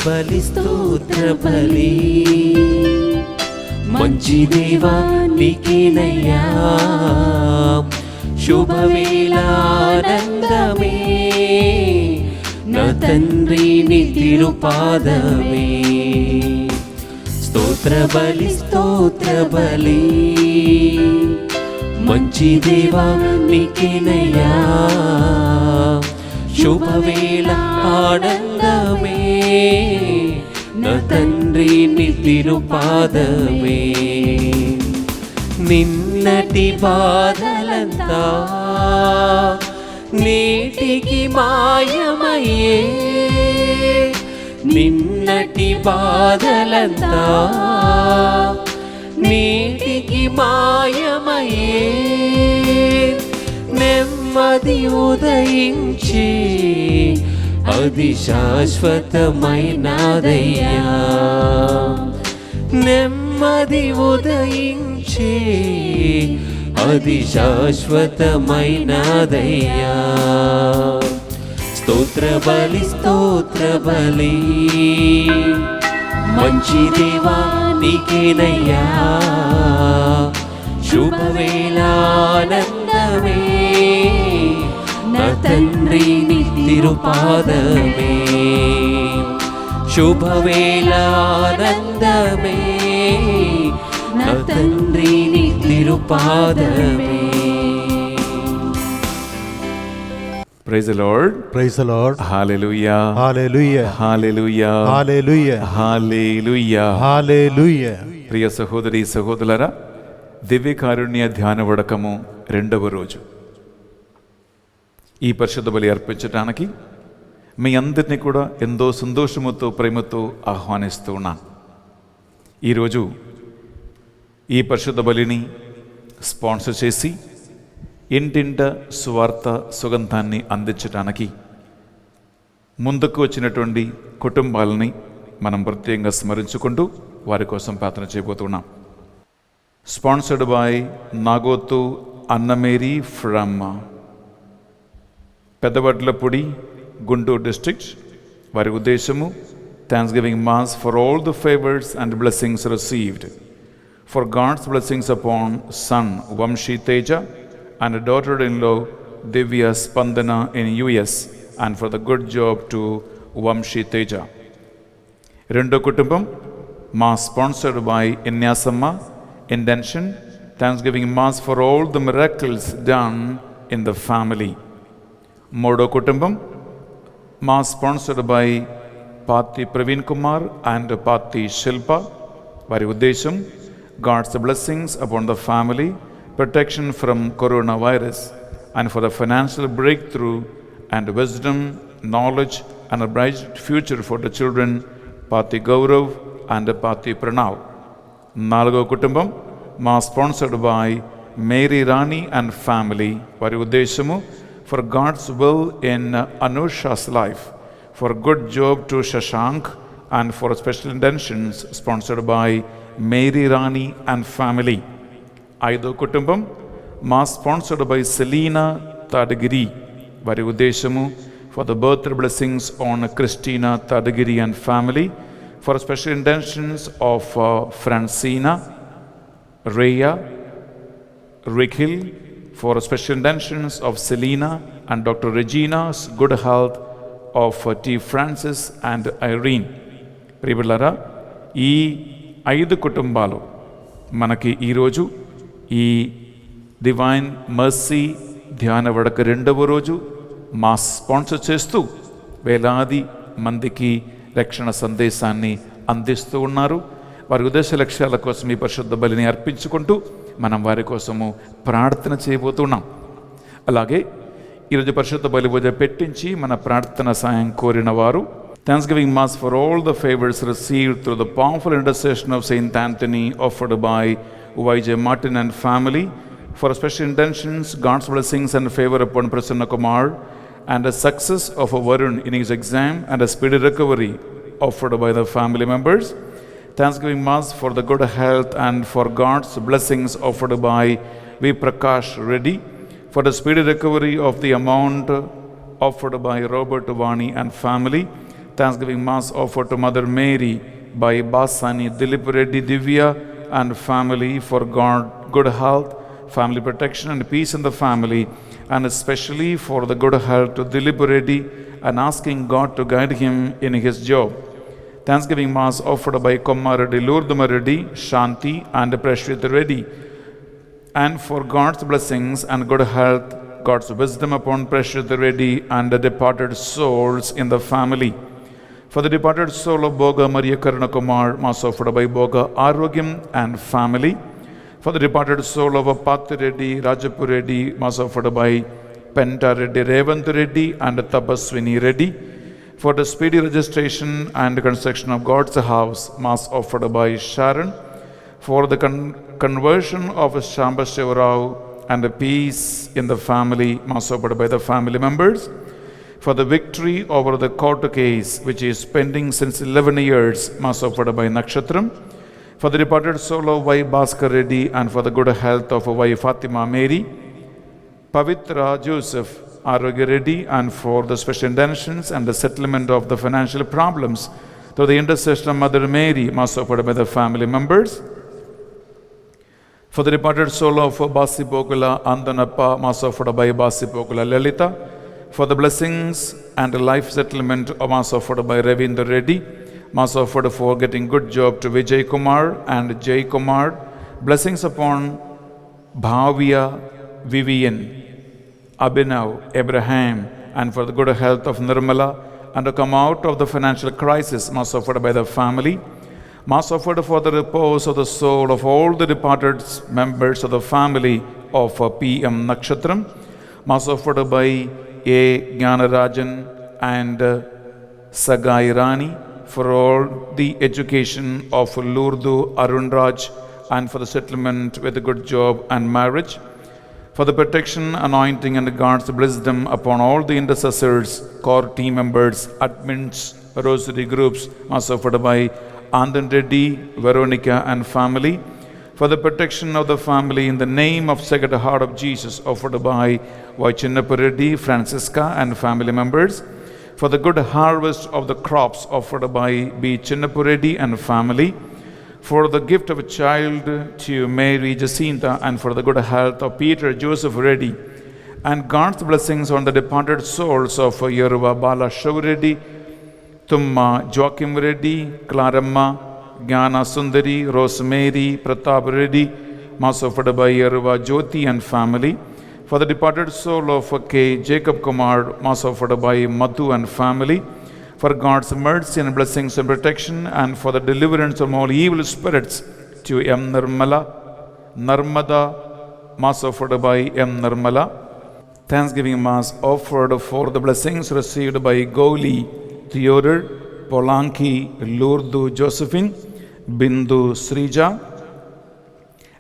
బలి స్తోత్ర బలి మంచి దేవా నీకేనయ్యా శుభవేళ ఆనందమే నా తండ్రి నీ తిరుపాదమే స్తోత్ర బలి మంచి దేవా నీకేనయ్యా శుభవేళ ఆనందమే నా తండ్రి నీ తిరుపాదమే నిన్నటి బాధలంతా నేటికి మాయమయ్యే నిన్నటి బాధలంతా నేటికి మాయమయ్యే నెమ్మది ఉదయించి అది శాశ్వతమైనదయ్యా నెమ్మది ఉదయించి అది శాశ్వతమైనదయ్యా స్తోత్ర బలి మంచి దేవా నీకేనయ్యా శుభవేళ ఆనందమే నా తండ్రి నీ తిరుపాదమే శుభవేళ ఆనందమే నా తండ్రి నీ తిరుపాదమే. Praise the Lord. Praise the Lord. Hallelujah. Hallelujah. Hallelujah. Hallelujah. Hallelujah. Hallelujah. ప్రియ సహోదరి సహోదరులారా, దివ్యకారుణ్య ధ్యాన వడకము 2వ రోజు. ఈ పరిశుద్ధ బలి అర్పించడానికి మీ అందరినీ కూడా ఎంతో సంతోషముతో ప్రేమతో ఆహ్వానిస్తూ ఉన్నాను. ఈరోజు ఈ పరిశుద్ధ బలిని స్పాన్సర్ చేసి ఇంటింట సువార్త సుగంధాన్ని అందించడానికి ముందుకు వచ్చినటువంటి కుటుంబాలని మనం ప్రత్యేకంగా స్మరించుకుంటూ వారి కోసం ప్రార్థన చేయబోతున్నాం. Sponsored by Nagothu Annamarie from Peddavadlapudi, Guntur district. వారి ఉద్దేశము thanksgiving mass for all the favours and blessings received, for God's blessings upon son Vamsi Teja and a daughter-in-law Divya Spandana in US, and for the good job to Vamshi Teja. Rendo kutumbam mass sponsored by Inyasamma Intention Thanksgiving Mass for all the miracles done in the family. Modo kutumbam mass sponsored by Patti Praveen Kumar and Patti Shilpa. Vari uddesham God's blessings upon the family, protection from coronavirus, and for the financial breakthrough and wisdom, knowledge, and a bright future for the children, Patti Gaurav and Patti Pranav. Nalgo Kutumbam, ma sponsored by Mary Rani and family. Vari uddeshamu for God's will in Anusha's life, for good job to Shashank, and for special intentions sponsored by Mary Rani and family. ఐదో కుటుంబం మా sponsored by Selena Tadagiri. వారి ఉద్దేశము for the birth blessings on Christina Tadagiri and family, for special intentions of Francina, Riya, Rikhil, for special intentions of Selina and doctor Regina's good health of T Francis and Irene. ప్రియబిడ్డలారా, ఈ 5 కుటుంబాలు మనకి ఈరోజు ఈ divine mercy ధ్యాన వడక 2వ రోజు మాస్ స్పాన్సర్ చేస్తూ వేలాది మందికి రక్షణ సందేశాన్ని అందిస్తూ ఉన్నారు. వారి ఉద్దేశ లక్ష్యాల కోసం ఈ పరిశుద్ధ బలిని అర్పించుకుంటూ మనం వారి కోసము ప్రార్థన చేయబోతున్నాం. అలాగే ఈరోజు పరిశుద్ధ బలి పూజ పెట్టించి మన ప్రార్థన సాయం కోరిన వారు Thanksgiving Mass for all the favors received through the powerful intercession of Saint Anthony offered by Y.J. Martin and family, for special intentions, God's blessings and favor upon Prasanna Kumar, and the success of Varun in his exam and a speedy recovery offered by the family members. Thanksgiving Mass for the good health and for God's blessings offered by V. Prakash Reddy, for the speedy recovery of the amount offered by Robert Vani and family. Thanksgiving Mass offered to Mother Mary by Basani Dilip Reddy Divya and family for good health, family protection and peace in the family, and especially for the good health to Dilip Reddy and asking God to guide him in his job. Thanksgiving Mass offered by Komma Reddy, Lourduma Reddy, Shanti and Prashrit Reddy, and for God's blessings and good health, God's wisdom upon Prashrit Reddy and the departed souls in the family. For the departed soul of Boga Maria Karunakumar, Mass offered by Boga Arogyam and family. For the departed soul of Patti Reddy, Rajapur Reddy, Mass offered by Penta Reddy, Revant Reddy and Tapaswini Reddy. For the speedy registration and construction of God's house, Mass offered by Sharon. For the conversion of Shamba Shivarao and the peace in the family, Mass offered by the family members. For the victory over the court case, which is pending since 11 years, Mass offered by Nakshatram. For the departed soul of Y. Bhaskar Reddy and for the good health of Y. Fatima Mary, Pavitra Joseph Arogya Reddy, and for the special intentions and the settlement of the financial problems through the intercession of Mother Mary, Mass offered by the family members. For the departed soul of Basi Pokula Andanappa, Mass offered by Basi Pokula Lalita. For the blessings and life settlement of Mass offered by Ravindra Reddy. Mass offered for getting good job to Vijay Kumar and Jay Kumar. Blessings upon Bhavya, Vivian, Abhinav, Abraham, and for the good health of Nirmala, and to come out of the financial crisis, Mass offered by the family. Mass offered for the repose of the soul of all the departed members of the family of P.M. Nakshatram. Mass offered by A. Jnanarajan and Sagai Rani for all the education of Lourdu Arunraj and for the settlement with a good job and marriage. For the protection, anointing and God's wisdom upon all the intercessors, core team members, admins, rosary groups, Mass offered by Andan Reddy, Veronica and family. For the protection of the family in the name of Sacred Heart of Jesus, offered by Y. Chinnappa Reddy, Francisca and family members. For the good harvest of the crops, offered by B. Chinnappa Reddy and family. For the gift of a child to Mary Jacinta and for the good health of Peter Joseph Reddy. And God's blessings on the departed souls of Yeruva Bala Shav Reddy, Tumma Joachim Reddy, Claramma, Jnana Sundari, Rosemary, Pratap Reddy, Mass offered by Yeruva Jyoti and family. For the departed soul of K. Jacob Kumar, Mass offered by Madhu and family. For God's mercy and blessings and protection, and for the deliverance from all evil spirits to M. Narmada, Mass offered by M. Narmala. Thanksgiving Mass offered for the blessings received by Goli, Theodore, Polanki, Lourdu Josephine, Bindu Srija,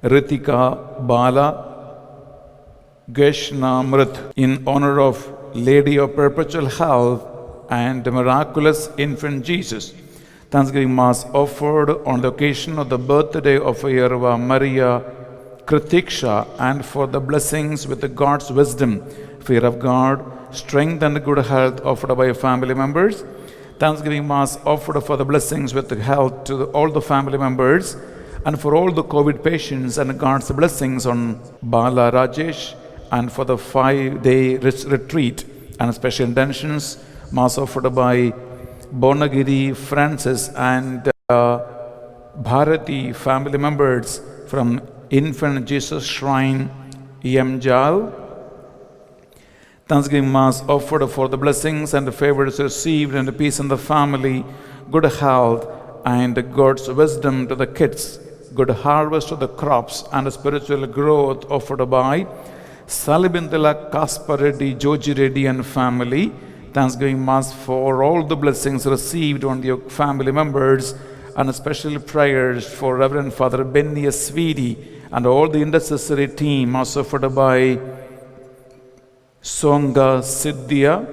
Ritika Bala, Geshnamrit, in honor of Lady of Perpetual Health and the miraculous infant Jesus. Thanksgiving Mass offered on the occasion of the birthday of Yeruva Maria Kritiksha and for the blessings with God's wisdom, fear of God, strength and good health offered by family members. Thanksgiving Mass offered for the blessings with health to all the family members and for all the COVID patients and God's blessings on Bala Rajesh and for the 5-day retreat and special intentions. Mass offered by Bonagiri Francis and Bharati family members from Infant Jesus Shrine, Yamjal. Thanksgiving Mass offered for the blessings and the favors received and the peace in the family, good health and God's wisdom to the kids, good harvest of the crops and spiritual growth offered by Salibintala Kaspar Reddy, Joji Reddy and family. Thanksgiving Mass for all the blessings received on your family members and special prayers for Reverend Father Benny Swedi and all the intercessory team, Mass offered by Songa Siddhya.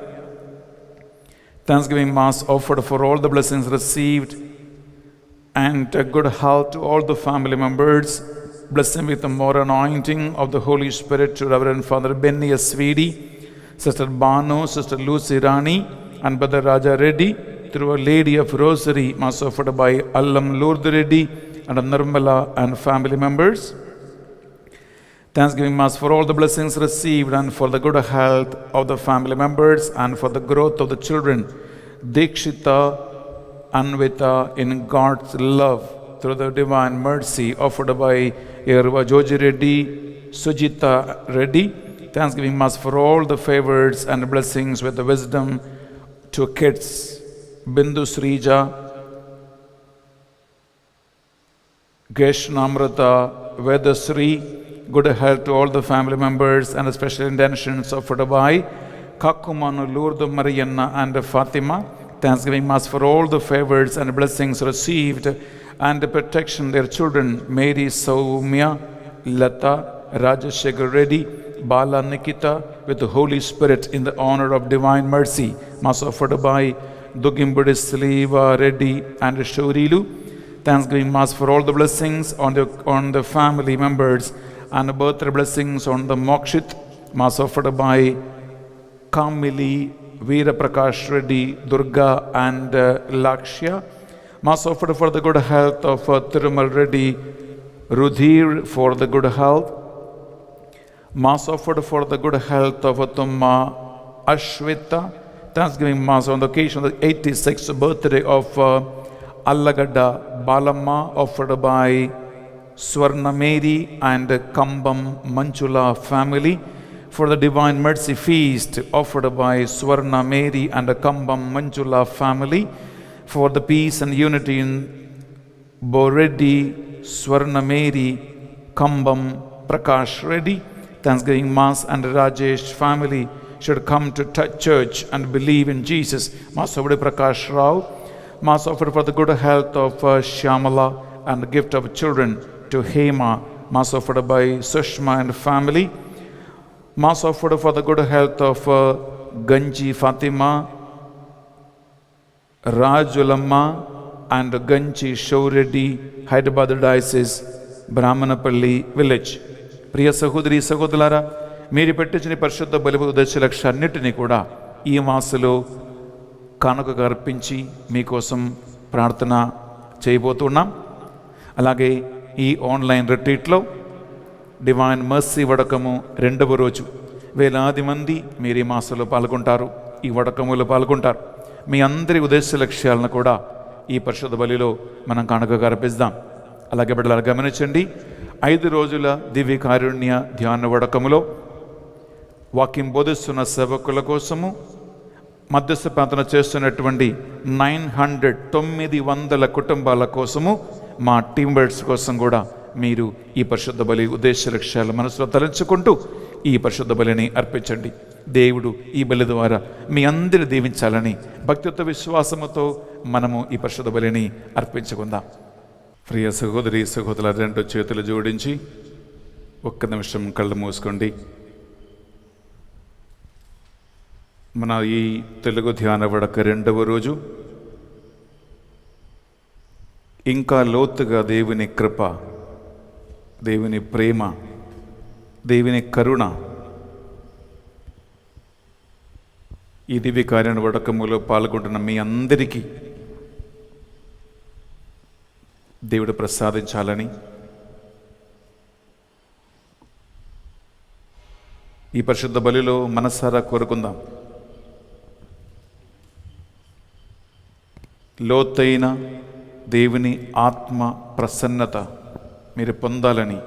Thanksgiving Mass offered for all the blessings received and good health to all the family members. Blessing with the more anointing of the Holy Spirit to Reverend Father Benny Swedi, Sister Banu, Sister Lucy Rani, and Brother Raja Reddy, through a Lady of Rosary, Mass offered by Allam Lourdes Reddy and Nirmala and family members. Thanksgiving Mass for all the blessings received and for the good health of the family members and for the growth of the children, Dikshita, Anvita, in God's love through the divine mercy offered by Yerva Joji Reddy, Sujita Reddy. Thanksgiving Mass for all the favors and blessings with the wisdom to kids, Bindu Srija, Geshnamrata, Vedasri, good health to all the family members and special intentions offered by Kakumanu, Lourdes Marianna and Fatima. Thanksgiving Mass for all the favors and blessings received and the protection of their children, Mary Soumya, Lata, Rajashekar Reddy, Bala Nikita, with the Holy Spirit in the honor of divine mercy. Mass offered by Dugimbudi Sliva Reddy and Shurilu. Thanksgiving Mass for all the blessings on the family members and birthday blessings on the Mokshit. Mass offered by Kamili, Veera Prakash Reddy, Durga and Lakshya. Mass offered for the good health of Thirumal Reddy, Rudhir for the good health. Mass offered for the good health of Tumma Ashwita. Thanksgiving Mass on the occasion of the 86th birthday of Allagadda Balamma, offered by Swarna Mary and Kambam Manchula family. For the Divine Mercy Feast offered by Swarna Mary and Kambam Manchula family. For the peace and unity in Boreddy, Swarna Mary, Kambam Prakash Reddy. Thanksgiving Mass and Rajesh family should come to church and believe in Jesus. Mass offered Prakash Rao. Mass offered for the good health of Shyamala and the gift of children to Hema. Mass offered by Sushma and family. Mass offered for the good health of Ganji Fatima, Rajulamma and Ganji Showreddy, Hyderabad Diocese, Brahmanapalli village. ప్రియ సహోదరి సహోదరులారా, మీరు పెట్టించిన పరిశుద్ధ బలి ఉద్దేశాలన్నిటినీ కూడా ఈ మాసలో కానుకగా అర్పించి మీకోసం ప్రార్థన చేయబోతున్నాం. అలాగే ఈ ఆన్లైన్ రిట్రీట్లో డివైన్ మర్సీ వడకము 2వ రోజు వేలాది మంది మీరు ఈ మాసంలో పాల్గొంటారు, ఈ వడకములో పాల్గొంటారు. మీ అందరి ఉద్దేశ లక్ష్యాలను కూడా ఈ పరిశుద్ధ బలిలో మనం కానుకగా అర్పిస్తాం. అలాగే బిడ్డలారా గమనించండి, 5 రోజుల దివ్య కారుణ్య ధ్యాన వడకములో వాక్యం బోధిస్తున్న సేవకుల కోసము, మధ్యస్థ ప్రార్థన చేస్తున్నటువంటి 900 కుటుంబాల కోసము, మా టీమ్ మెంబర్స్ కోసం కూడా మీరు ఈ పరిశుద్ధ బలి ఉద్దేశ లక్ష్యాల మనసులో తలంచుకుంటూ ఈ పరిశుద్ధ బలిని అర్పించండి. దేవుడు ఈ బలి ద్వారా మీ అందరిని దీవించాలని భక్తితో విశ్వాసముతో మనము ఈ పరిశుద్ధ బలిని అర్పించుకుందాం. ప్రియ సహోదరి సహోదరుల 2 చేతులు జోడించి ఒక్క నిమిషం కళ్ళు మూసుకోండి. మన ఈ తెలుగు ధ్యాన వడక 2వ రోజు ఇంకా లోతుగా దేవుని కృప, దేవుని ప్రేమ, దేవుని కరుణ ఈ దివ్య కార్య వడకములో పాల్గొంటున్న మీ అందరికీ దేవుడు ప్రసాదించాలని ఈ పరిశుద్ధ బలిలో మనసారా కోరుకుందాం. లోతైన దేవుని ఆత్మ ప్రసన్నత మీరు పొందాలని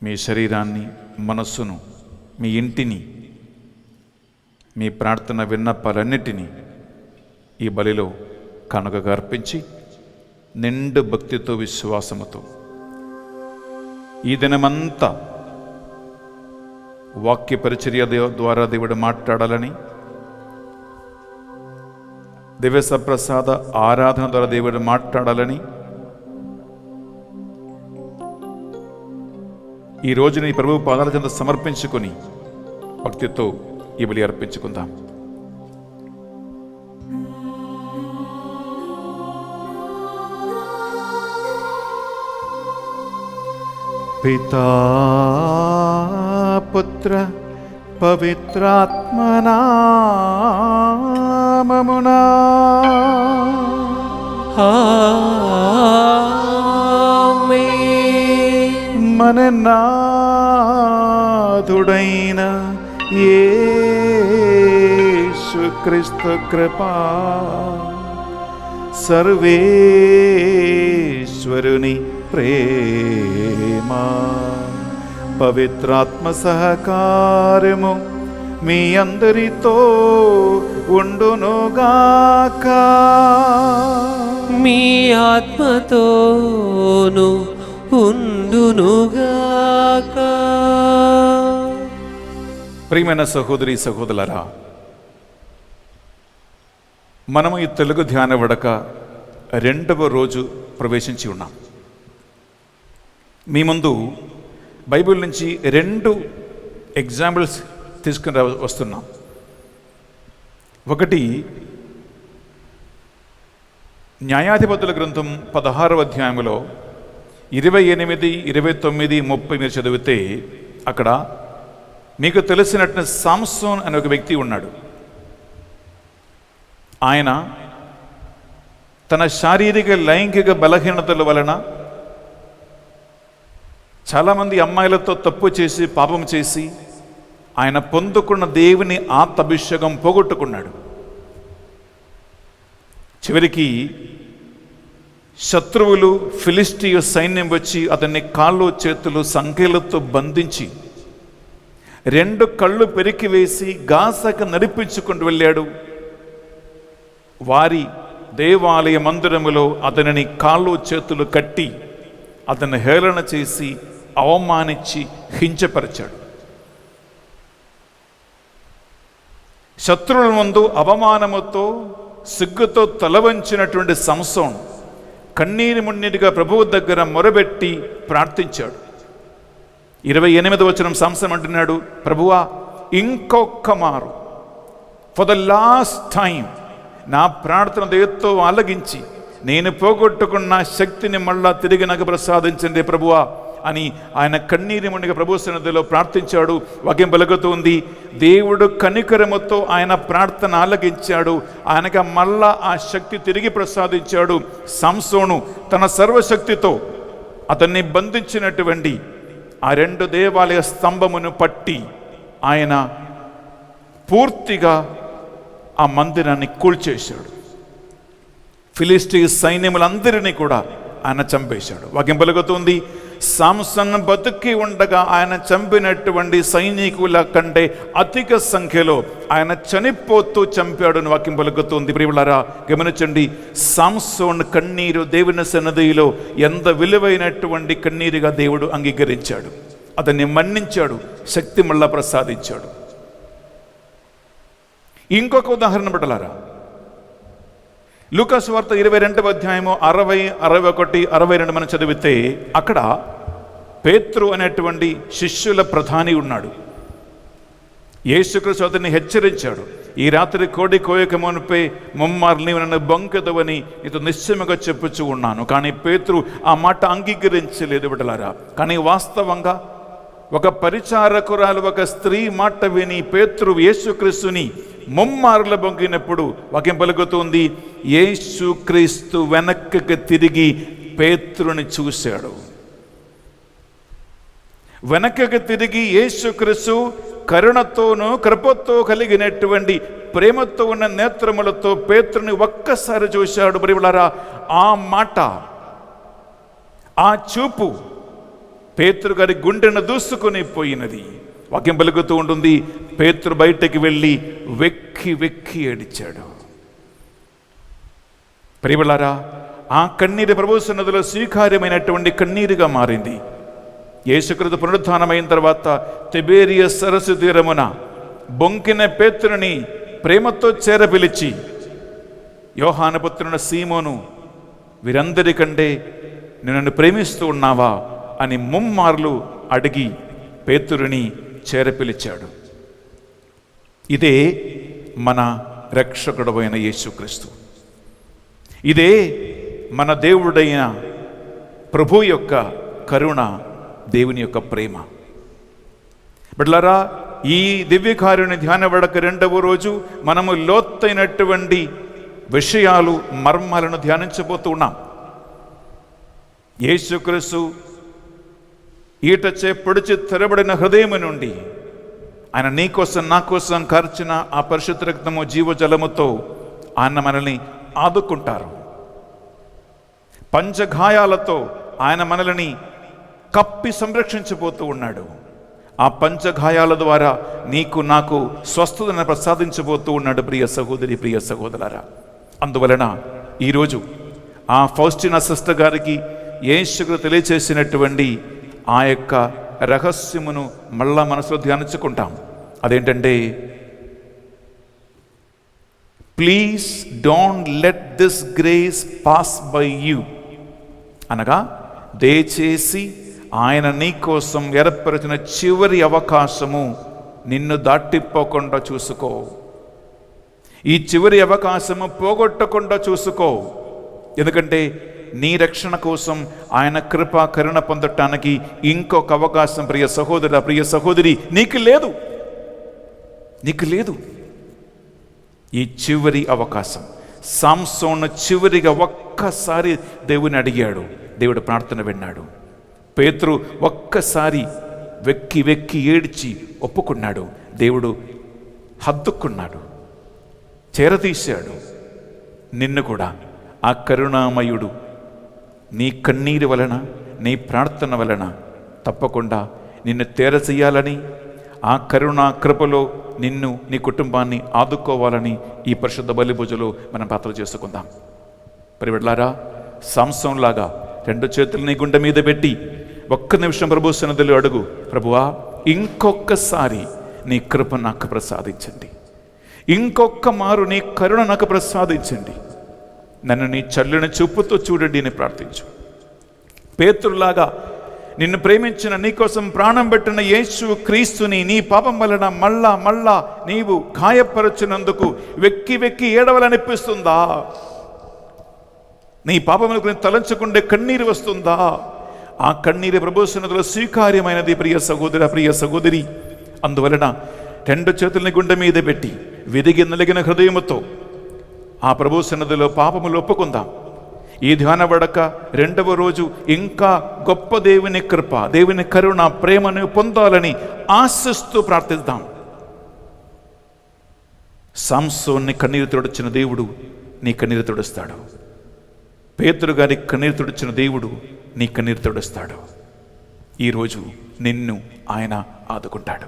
మీ శరీరాన్ని, మనస్సును, మీ ఇంటిని, మీ ప్రార్థన విన్నపాలన్నిటినీ ఈ బలిలో కానుకగా అర్పించి నిండు భక్తితో విశ్వాసముతో ఈ దినమంతా వాక్య పరిచర్య ద్వారా దేవుడు మాట్లాడాలని, దివ్య సప్రసాద ఆరాధన ద్వారా దేవుడు మాట్లాడాలని ఈ రోజుని ప్రభువు పాదాల చెంత సమర్పించుకొని భక్తితో ఈ బలి అర్పించుకుందాం. పితా పుత్ర పవిత్రాత్మనామమునా ఆమేన్. మన నాథుడైన యేసుక్రీస్తు కృపా, సర్వేశ్వరుని ప్రేమ, పవిత్రాత్మ సహకారము మీ అందరితో ఉండునుగాక. మీ ఆత్మతోను ఉండునుగాక. ప్రియమైన సహోదరి సహోదరులారా, మనము ఈ తెలుగు ధ్యాన వడక 2వ రోజు ప్రవేశించి ఉన్నాం. మీ ముందు బైబిల్ నుంచి 2 ఎగ్జాంపుల్స్ తీసుకుని వస్తున్నాం. ఒకటి న్యాయాధిపతుల గ్రంథం 16వ అధ్యాయంలో 28, 29, 30 మీరు చదివితే అక్కడ మీకు తెలిసినట్టు సాంసోన్ అనే ఒక వ్యక్తి ఉన్నాడు. ఆయన తన శారీరక లైంగిక బలహీనతల వలన చాలామంది అమ్మాయిలతో తప్పు చేసి పాపం చేసి ఆయన పొందుకున్న దేవుని ఆత్మాభిషేకం పోగొట్టుకున్నాడు. చివరికి శత్రువులు ఫిలిస్టీయ సైన్యం వచ్చి అతన్ని కాళ్ళు చేతులు సంఖ్యలతో బంధించి 2 కళ్ళు పెరికివేసి గాసకు నడిపించుకుంటూ వెళ్ళాడు. వారి దేవాలయ మందిరములో అతనిని కాళ్ళు చేతులు కట్టి అతన్ని హేళన చేసి అవమానించి హింసపరిచాడు. శత్రువుల ముందు అవమానముతో సిగ్గుతో తలవంచినటువంటి సంసోన్ కన్నీరు మున్నీటిగా ప్రభువు దగ్గర మొరబెట్టి ప్రార్థించాడు. 28వ వచనం సంసోన్ అంటున్నాడు, ప్రభువా ఇంకొక్క మారు, ఫర్ ద లాస్ట్ టైం నా ప్రార్థన దయతో ఆలగించి నేను పోగొట్టుకున్న శక్తిని మళ్ళా తిరిగి నాకు ప్రసాదించండి ప్రభువా అని ఆయన కన్నీరు మునిగా ప్రభు సన్నిధిలో ప్రార్థించాడు. వాక్యం పలుకుతుంది, దేవుడు కనికరముతో ఆయన ప్రార్థన ఆలగించాడు. ఆయనకు మళ్ళా ఆ శక్తి తిరిగి ప్రసాదించాడు. సంసోను తన సర్వశక్తితో అతన్ని బంధించినటువంటి ఆ 2 దేవాలయ స్తంభమును పట్టి ఆయన పూర్తిగా ఆ మందిరాన్ని కూల్చేశాడు. ఫిలిస్టీ సైన్యములందరినీ కూడా ఆయన చంపేశాడు. వాక్యం పలుకుతుంది, సాంసన్ బతుకి ఉండగా ఆయన చంపినటువంటి సైనికుల కంటే అధిక సంఖ్యలో ఆయన చనిపోతూ చంపాడు అని వాక్యం పలుకుతుంది. ప్రియులారా గమనించండి, సాంసోన్ కన్నీరు దేవుని సన్నిధిలో ఎంత విలువైనటువంటి కన్నీరుగా దేవుడు అంగీకరించాడు. అతన్ని మన్నించాడు, శక్తి మళ్ళా ప్రసాదించాడు. ఇంకొక ఉదాహరణ బిడ్డలారా, లూకా సువార్త 22వ అధ్యాయము 60, 61, 62 మనం చదివితే అక్కడ పేతురు అనేటువంటి శిష్యుల ప్రధాని ఉన్నాడు. యేసుక్రీస్తు అతన్ని హెచ్చరించాడు, ఈ రాత్రి కోడి కోయక మునిపే ముమ్మారు నీవు నన్ను బొంకెదవని నీతో నిశ్చయముగా చెప్పుచూ ఉన్నాను. కానీ పేతురు ఆ మాట అంగీకరించలేదు బిడ్డలారా. కానీ వాస్తవంగా ఒక పరిచారకురాలు ఒక స్త్రీ మాట విని పేతురు యేసుక్రీస్తుని ముమ్మారుల బొంకినప్పుడు వాక్యం పలుకుతుంది, యేసుక్రీస్తు వెనక్కి తిరిగి పేతురుని చూశాడు. వెనక్కి తిరిగి యేసుక్రీస్తు కరుణతోనూ కృపతో కలిగినటువంటి ప్రేమతో ఉన్న నేత్రములతో పేతురుని ఒక్కసారి చూశాడు. ప్రియులారా, ఆ మాట, ఆ చూపు పేతురు గారి గుండెను దూసుకొని పోయినది. వాక్యం పలుకుతూ ఉంటుంది, పేతురు బయటకి వెళ్ళి వెక్కి వెక్కి ఏడిచాడు. ప్రియులారా, ఆ కన్నీరు ప్రభు సన్నిధిలో స్వీకార్యమైనటువంటి కన్నీరుగా మారింది. యేసుక్రీస్తు పునరుత్థానమైన తర్వాత తిబేరియస్ సరస్సు తీరమున బొంకిన పేతురుని ప్రేమతో చేరపిలిచి, యోహాను పుత్రుని సీమోను, వీరందరికంటే నన్ను ప్రేమిస్తూ ఉన్నావా అని ముమ్మార్లు అడిగి పేతురుని చేరపిలిచాడు. ఇదే మన రక్షకుడైన యేసుక్రీస్తు. ఇదే మన దేవుడైన ప్రభు యొక్క కరుణ, దేవుని యొక్క ప్రేమ. బిడ్డలారా, ఈ దివ్యకారుని ధ్యాన వేడుక 2వ రోజు మనము లోతైనటువంటి విషయాలు, మర్మాలను ధ్యానించబోతూ ఉన్నాం. యేసుక్రీస్తు ఈటచే పొడిచి తెరబడిన హృదయం నుండి ఆయన నీ కోసం నా కోసం కార్చిన ఆ పరిశుద్ధ రక్తము జీవజలముతో ఆయన మనల్ని ఆదుకుంటారు. పంచగాయాలతో ఆయన మనల్ని కప్పి సంరక్షించబోతూ ఉన్నాడు. ఆ పంచగాయాల ద్వారా నీకు నాకు స్వస్థతను ప్రసాదించబోతూ ఉన్నాడు. ప్రియ సహోదరి, ప్రియ సహోదరులారా, అందువలన ఈరోజు ఆ ఫౌస్టినా సిస్టర్ గారికి యేసుకు తెలియచేసినటువంటి ఆ యొక్క రహస్యమును మళ్ళా మనసులో ధ్యానించుకుంటాం. అదేంటంటే, please don't let this grace pass by you. అనగా దయచేసి ఆయన నీ కోసం ఏర్పరిచిన చివరి అవకాశము నిన్ను దాటిపోకుండా చూసుకో. ఈ చివరి అవకాశము పోగొట్టకుండా చూసుకో. ఎందుకంటే నీ రక్షణ కోసం ఆయన కృప కరుణ పొందటానికి ఇంకొక అవకాశం ప్రియ సహోదర, ప్రియ సహోదరి నీకు లేదు. ఈ చివరి అవకాశం. సాంసోను చివరిగా ఒక్కసారి దేవుని అడిగాడు, దేవుడు ప్రార్థన విన్నాడు. పేతురు ఒక్కసారి వెక్కి వెక్కి ఏడ్చి ఒప్పుకున్నాడు. దేవుడు హత్తుకున్నాడు, చేరతీశాడు. నిన్ను కూడా ఆ కరుణామయుడు నీ కన్నీరు వలన, నీ ప్రార్థన వలన తప్పకుండా నిన్ను తేరచేయాలని, ఆ కరుణా కృపలో నిన్ను నీ కుటుంబాన్ని ఆదుకోవాలని ఈ పరిశుద్ధ బలి పూజలో మనం పాత్ర చేసుకుందాం. పరివెడ్లారా, సాంసోన్లాగా 2 చేతులు నీ గుండె మీద పెట్టి ఒక్క నిమిషం ప్రభు సన్నిధిలో అడుగు, ప్రభువా ఇంకొకసారి నీ కృప నాకు ప్రసాదించండి, ఇంకొక్క మారు నీ కరుణ నాకు ప్రసాదించండి, నన్ను నీ చల్లని చూపుతో చూడండి అని ప్రార్థించు. పేతురులాగా నిన్ను ప్రేమించిన, నీకోసం ప్రాణం పెట్టిన యేసు క్రీస్తుని నీ పాపం వలన మళ్ళా నీవు గాయపరచినందుకు వెక్కి వెక్కి ఏడవలనిపిస్తుందా? నీ పాపములకు తలంచుకుంటే కన్నీరు వస్తుందా? ఆ కన్నీరు ప్రభు సన్నిధిలో స్వీకార్యమైనది ప్రియ సహోదర, ప్రియ సహోదరి. అందువలన 2 చేతులని గుండె మీద పెట్టి విదిగి నలిగిన హృదయముతో ఆ ప్రభు సన్నిధిలో పాపములు ఒప్పుకుందాం. ఈ ధ్యాన వేడుక 2వ రోజు ఇంకా గొప్ప దేవుని కృప, దేవుని కరుణ, ప్రేమను పొందాలని ఆశిస్తూ ప్రార్థిద్దాం. సాంసోన్ని కన్నీరు తుడిచిన దేవుడు నీ కన్నీరు తుడుస్తాడు. పేతురు గారి కన్నీరు తుడిచిన దేవుడు నీ కన్నీరు తుడుస్తాడు. ఈరోజు నిన్ను ఆయన ఆదుకుంటాడు.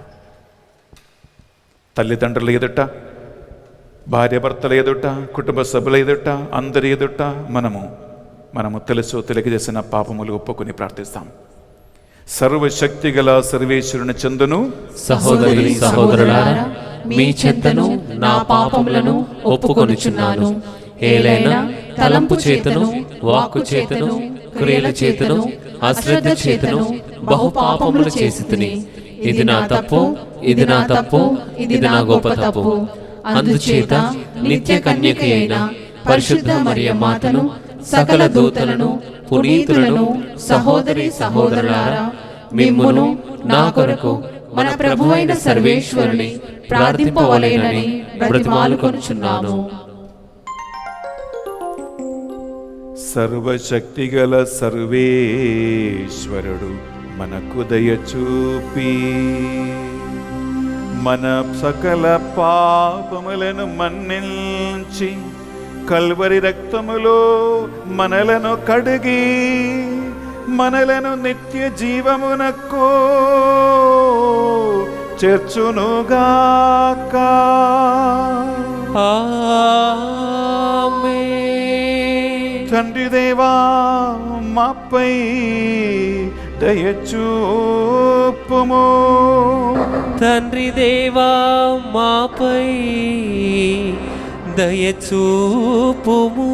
తల్లిదండ్రుల ఎదుట, భార్యాభర్తల ఎదుట, కుటుంబ సభ్యుల ఎదుట, అందరి ఎదుట మనము తెలుసో తెలియజేసిన పాపములు ఒప్పుకొని ప్రార్థిస్తాం. సర్వశక్తి గల సర్వేశ్వరుని చెందును సహోదరి సహోదరులారా, మీ చెంతను నా పాపములను ఒప్పుకొనుచున్నాను. ఏలైనా తలంపు చేతను, వాక్కు చేతను, క్రియల చేతను, అశ్రద్ధ చేతను బహు పాపములు చేసితిని. ఇది నా తప్పు, ఇది నా తప్పు, ఇది నా గొప్ప తప్పు. అందుచేత నిత్య కన్యక అయిన పరిశుద్ధ మరియ మాతను, సకల దూతలను, పునీతులను, సహోదరి సహోదరులారా, మిమ్మును నా కొరకు మన ప్రభువైన సర్వేశ్వరుని ప్రార్థింపవలెనని బ్రతిమాలుకొనుచున్నాను. సర్వశక్తిగల సర్వేశ్వరుడు మనకు దయచూపి మన సకల పాపములను మన్నించి కల్వరి రక్తములో మనలను కడిగి మనలను నిత్య జీవమునకు చేర్చునుగాక. తండ్రి దేవా, మాపై దయచూపుము. తండ్రి దేవా, మాపై దయచూపుము.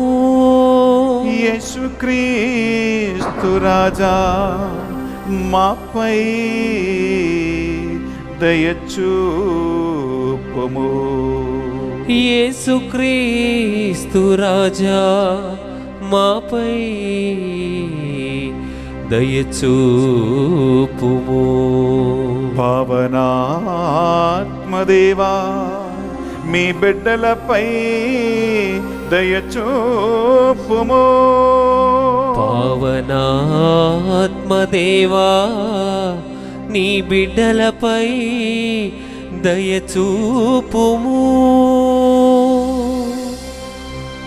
యేసుక్రీస్తు రాజా, మాపై దయచూపుము. యేసుక్రీస్తు రాజా, మాపై దయచూపుము. పావనాత్మదేవా మీ బిడ్డలపై దయచూపుము. పావనాత్మదేవా నీ బిడ్డలపై దయచూపుము.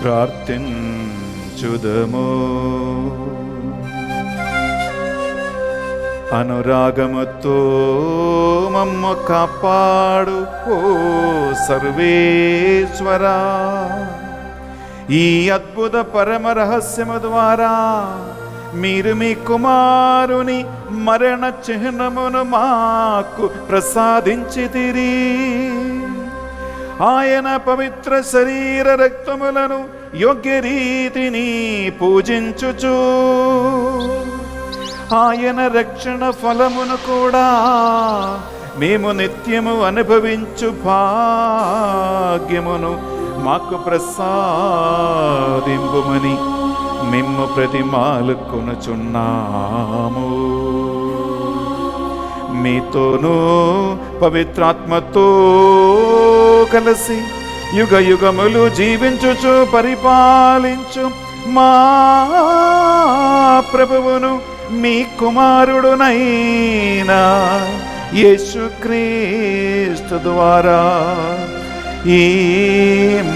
ప్రార్థించుదము. అనురాగముతో మమ్ము కాపాడు ఓ సర్వేశ్వరా. ఈ అద్భుత పరమ రహస్యము ద్వారా మీరు మీ కుమారుని మరణ చిహ్నమును మాకు ప్రసాదించితిరి. ఆయన పవిత్ర శరీర రక్తములను యోగ్య రీతిని పూజించుచు ఆయన రక్షణ ఫలమును కూడా మేము నిత్యము అనుభవించు భాగ్యమును మాకు ప్రసాదింపుమని మిమ్ము ప్రతిమాలుకొనుచున్నాము. మీతోనూ పవిత్రాత్మతో కలిసి యుగ యుగములు జీవించుచు పరిపాలించు మా ప్రభువును మీ కుమారుడునైనా యేసుక్రీస్తు ద్వారా ఈ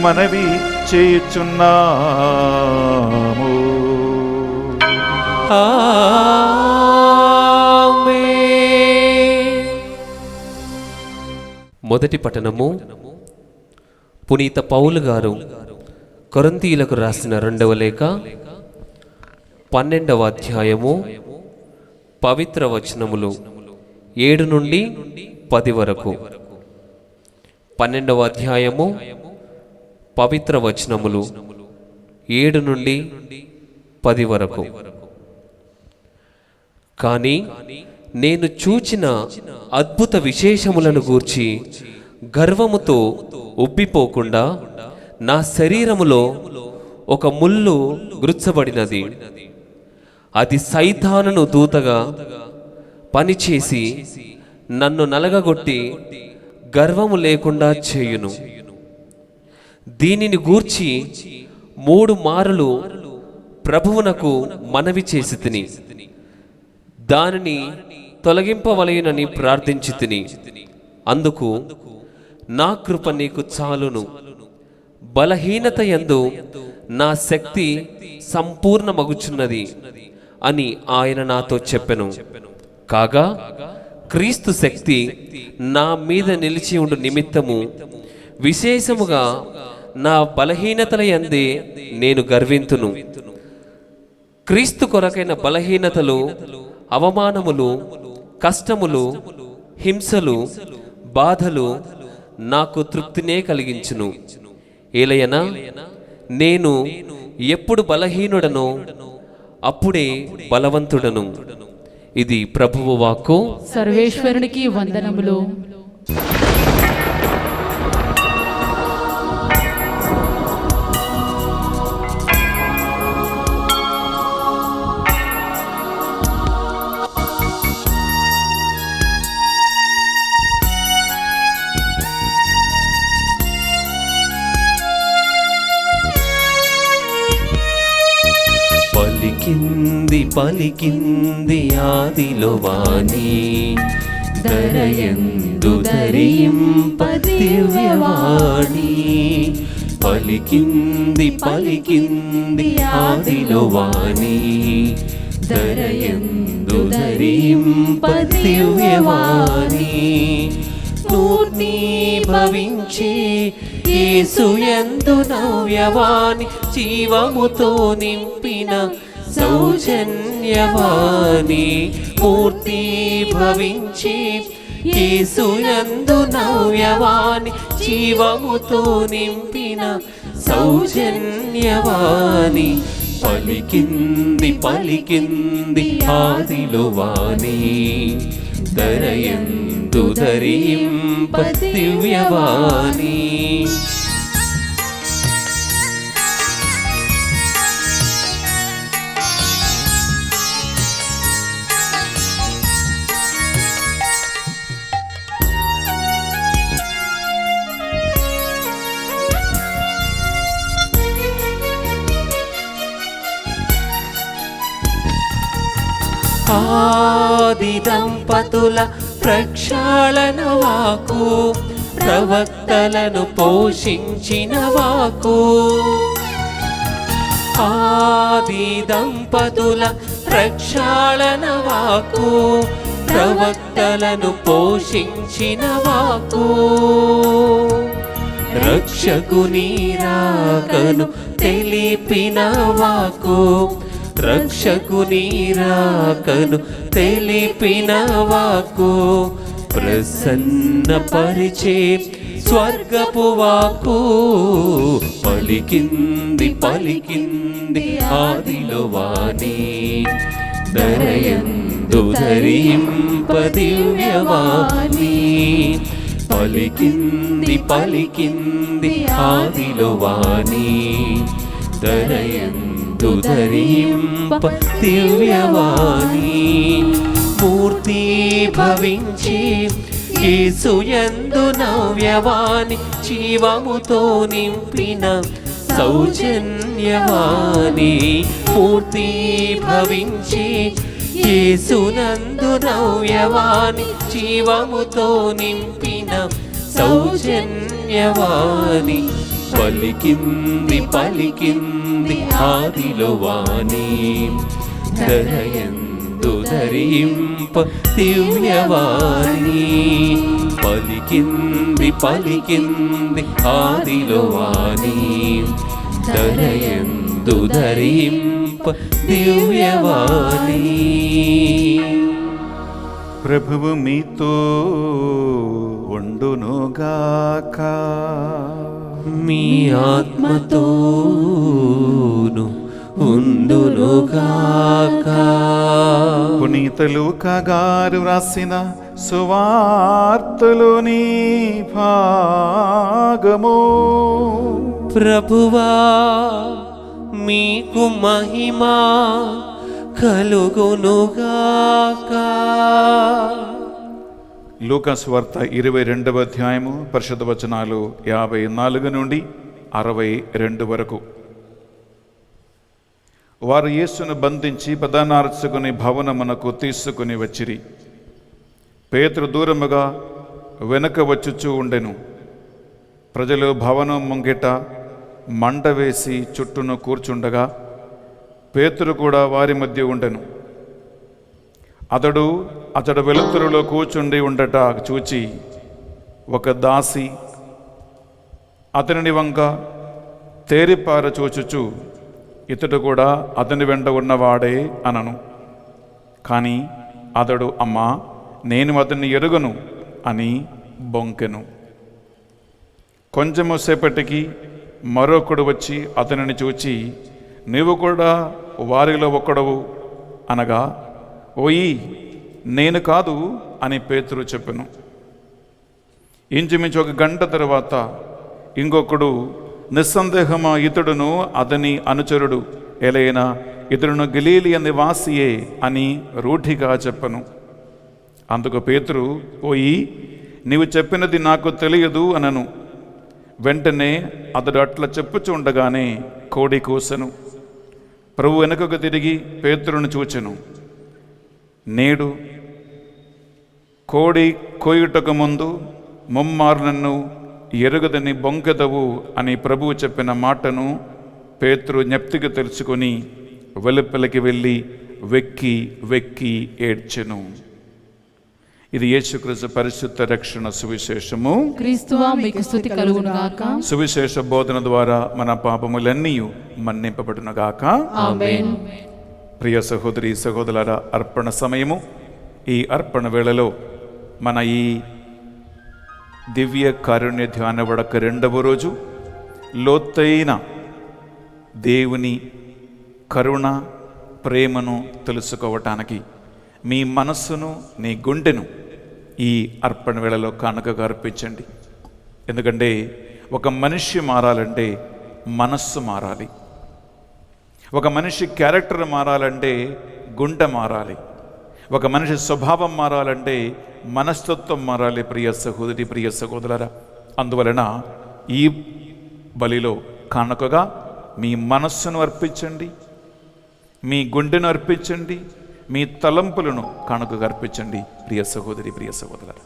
మనవి చేయుచున్నాము. ఆమేన్. మొదటి పఠనము పునీత పౌలు గారు కొరింథీయులకు రాసిన 2వ లేఖ 12వ అధ్యాయము పవిత్ర వచనములు 7 నుండి 10 వరకు. 12వ అధ్యాయము పవిత్ర వచనములు 7 నుండి 10 వరకు. కానీ నేను చూచిన అద్భుత విశేషములను గూర్చి గర్వముతో ఉబ్బిపోకుండా నా శరీరములో ఒక ముల్లు గుర్చబడినది. అది సైతానును దూతగా పనిచేసి నన్ను నలగగొట్టి గర్వము లేకుండా చేయును. దీనిని గూర్చి 3 మారులు ప్రభువునకు మనవి చేసి తిని దానిని తొలగింపవలెనని ప్రార్థించి తిని, అందుకు నా కృప నీకు చాలును, బలహీనత యందు నా శక్తి సంపూర్ణమగుచున్నది అని ఆయన నాతో చెప్పెను. కాగా క్రీస్తు శక్తి నా మీద నిలిచి ఉండు నిమిత్తము విశేషముగా నా బలహీనతల యందే నేను గర్వింతును. క్రీస్తు కొరకైన బలహీనతలు, అవమానములు, కష్టములు, హింసలు, బాధలు నాకు తృప్తినే కలిగించును. ఏలయనా నేను ఎప్పుడు బలహీనుడనో అప్పుడే బలవంతుడను. ఇది ప్రభువు వాక్కు. సర్వేశ్వరునికి వందనములు. పలికింది పలికింది ఆదిలో వాణి, దరయందు ధరింప దివ్యవాణి. పలికింది పలికింది ఆదిలో వాణి, దరయందు ధరింప దివ్యవాణి. నూర్ని భవించే యేసుయందు నవ్యవాణి, జీవముతో నింపిన సౌజన్యవాణి. మూర్తి భవించి యేసుయందు నవ్యవాణి, జీవముతో నింపిన సౌజన్యవాణి. పలికింది పలికింది ఆదిలో వాణి, దరయందు ధరింప దివ్యవాణి. ఆది దంపతుల ప్రక్షాళన వాకు, ప్రవక్తలను పోషించిన వాకు. ఆది దంపతుల ప్రక్షాళన వాకు, ప్రవక్తలను పోషించిన వాకు. రక్షకుని రాకను తెలిపిన వాకు, రక్షకుని రాకను తెలిపిన వాకు. ప్రసన్నపరిచే స్వర్గపు వాకు, పలికింది పలికింది ఆదిలో వాణి. దరయందు ధరింప దివ్యవాణి, పలికింది పలికింది ఆదిలో వాణి. దరయందు ధరింప దివ్యవాణి. మూర్తి భవించి యేసుయందు నవ్యవాణి, జీవముతో నింపిన సౌజన్యవాణి. మూర్తి భవించి యేసునందు నవ్యవాణి, జీవముతో నింపిన సౌజన్యవాణి. పలికింది పలికింది ఆదిలో వాణి. దరయందు ధరింప దివ్యవాణి, పలికింది పలికింది ఆదిలో వాణి. దరయందు ధరింప దివ్యవాణి. ప్రభువు మీతో ఉండునుగాక. మీ ఆత్మతోను ఉండునుగాక. పునీత లూకా గారు రాసిన సువార్తలోని భాగము. ప్రభువా మీకు మహిమా కలుగునుగాక. లూకా సువార్త 22వ అధ్యాయము, పరిశుద్ధ వచనాలు 54 నుండి 62 వరకు. వారు యేసును బంధించి ప్రధాన అర్చకుని భవనమునకు తీసుకుని వచ్చిరి. పేతురు దూరముగా వెనుక వచ్చుచూ ఉండెను. ప్రజలు భవనం ముంగిట మంట వేసి చుట్టూను కూర్చుండగా పేతురు కూడా వారి మధ్య ఉండెను. అతడు వెలుతురులో కూర్చుండి ఉండట చూచి ఒక దాసి అతనిని వంక తేరిపార చూచుచు, ఇతడు కూడా అతని వెంట ఉన్నవాడే అనను. కానీ అతడు, అమ్మా, నేను అతన్ని ఎరుగను అని బొంకెను. కొంచెము సేపటికి మరొకడు వచ్చి అతనిని చూచి, నీవు కూడా వారిలో ఒకడవు అనగా, ఓయి నేను కాదు అని పేతురు చెప్పెను. ఇంచుమించు 1 గంట తరువాత ఇంకొకడు, నిస్సందేహమా ఇతడును అతని అనుచరుడు, ఎలైనా ఇతడును గలీలియ నివాసియే అని రూఢిగా చెప్పను. అందుకు పేతురు, ఓయి నీవు చెప్పినది నాకు తెలియదు అనను. వెంటనే అతడు అట్లా చెప్పుచుండగానే కోడి కూసెను. ప్రభు వెనుకకు తిరిగి పేతురును చూచెను. నేడు కోడి కోయుటకు ముందు ముమ్మారు నన్ను ఎరుగదని బొంకెదవు అని ప్రభువు చెప్పిన మాటను పేతురు జ్ఞప్తికి తెలుసుకొని వెలుపలికి వెళ్ళి వెక్కి వెక్కి ఏడ్చెను. ఇది యేసుక్రీస్తు పరిశుద్ధ రక్షణ సువిశేషము. క్రీస్తువా మీకు స్తుతి కలుగునుగాక. సువిశేష బోధన ద్వారా మన పాపములన్నీ మన్నింపబడునుగాక. ఆమేన్. ప్రియ సహోదరి సహోదరులారా, అర్పణ సమయము. ఈ అర్పణ వేళలో మన ఈ దివ్య కారుణ్య ధ్యాన వడక 2వ రోజు లోతైన దేవుని కరుణ ప్రేమను తెలుసుకోవటానికి మీ మనస్సును, నీ గుండెను ఈ అర్పణ వేళలో కానుకగా అర్పించండి. ఎందుకంటే ఒక మనిషి మారాలంటే మనస్సు మారాలి. ఒక మనిషి క్యారెక్టర్ మారాలంటే గుండె మారాలి. ఒక మనిషి స్వభావం మారాలంటే మనస్తత్వం మారాలి. ప్రియ సహోదరి, ప్రియ సహోదరులారా, అందువలన ఈ బలిలో కానుకగా మీ మనస్సును అర్పించండి, మీ గుండెను అర్పించండి, మీ తలంపులను కానుకగా అర్పించండి. ప్రియ సహోదరి, ప్రియ సహోదరులారా.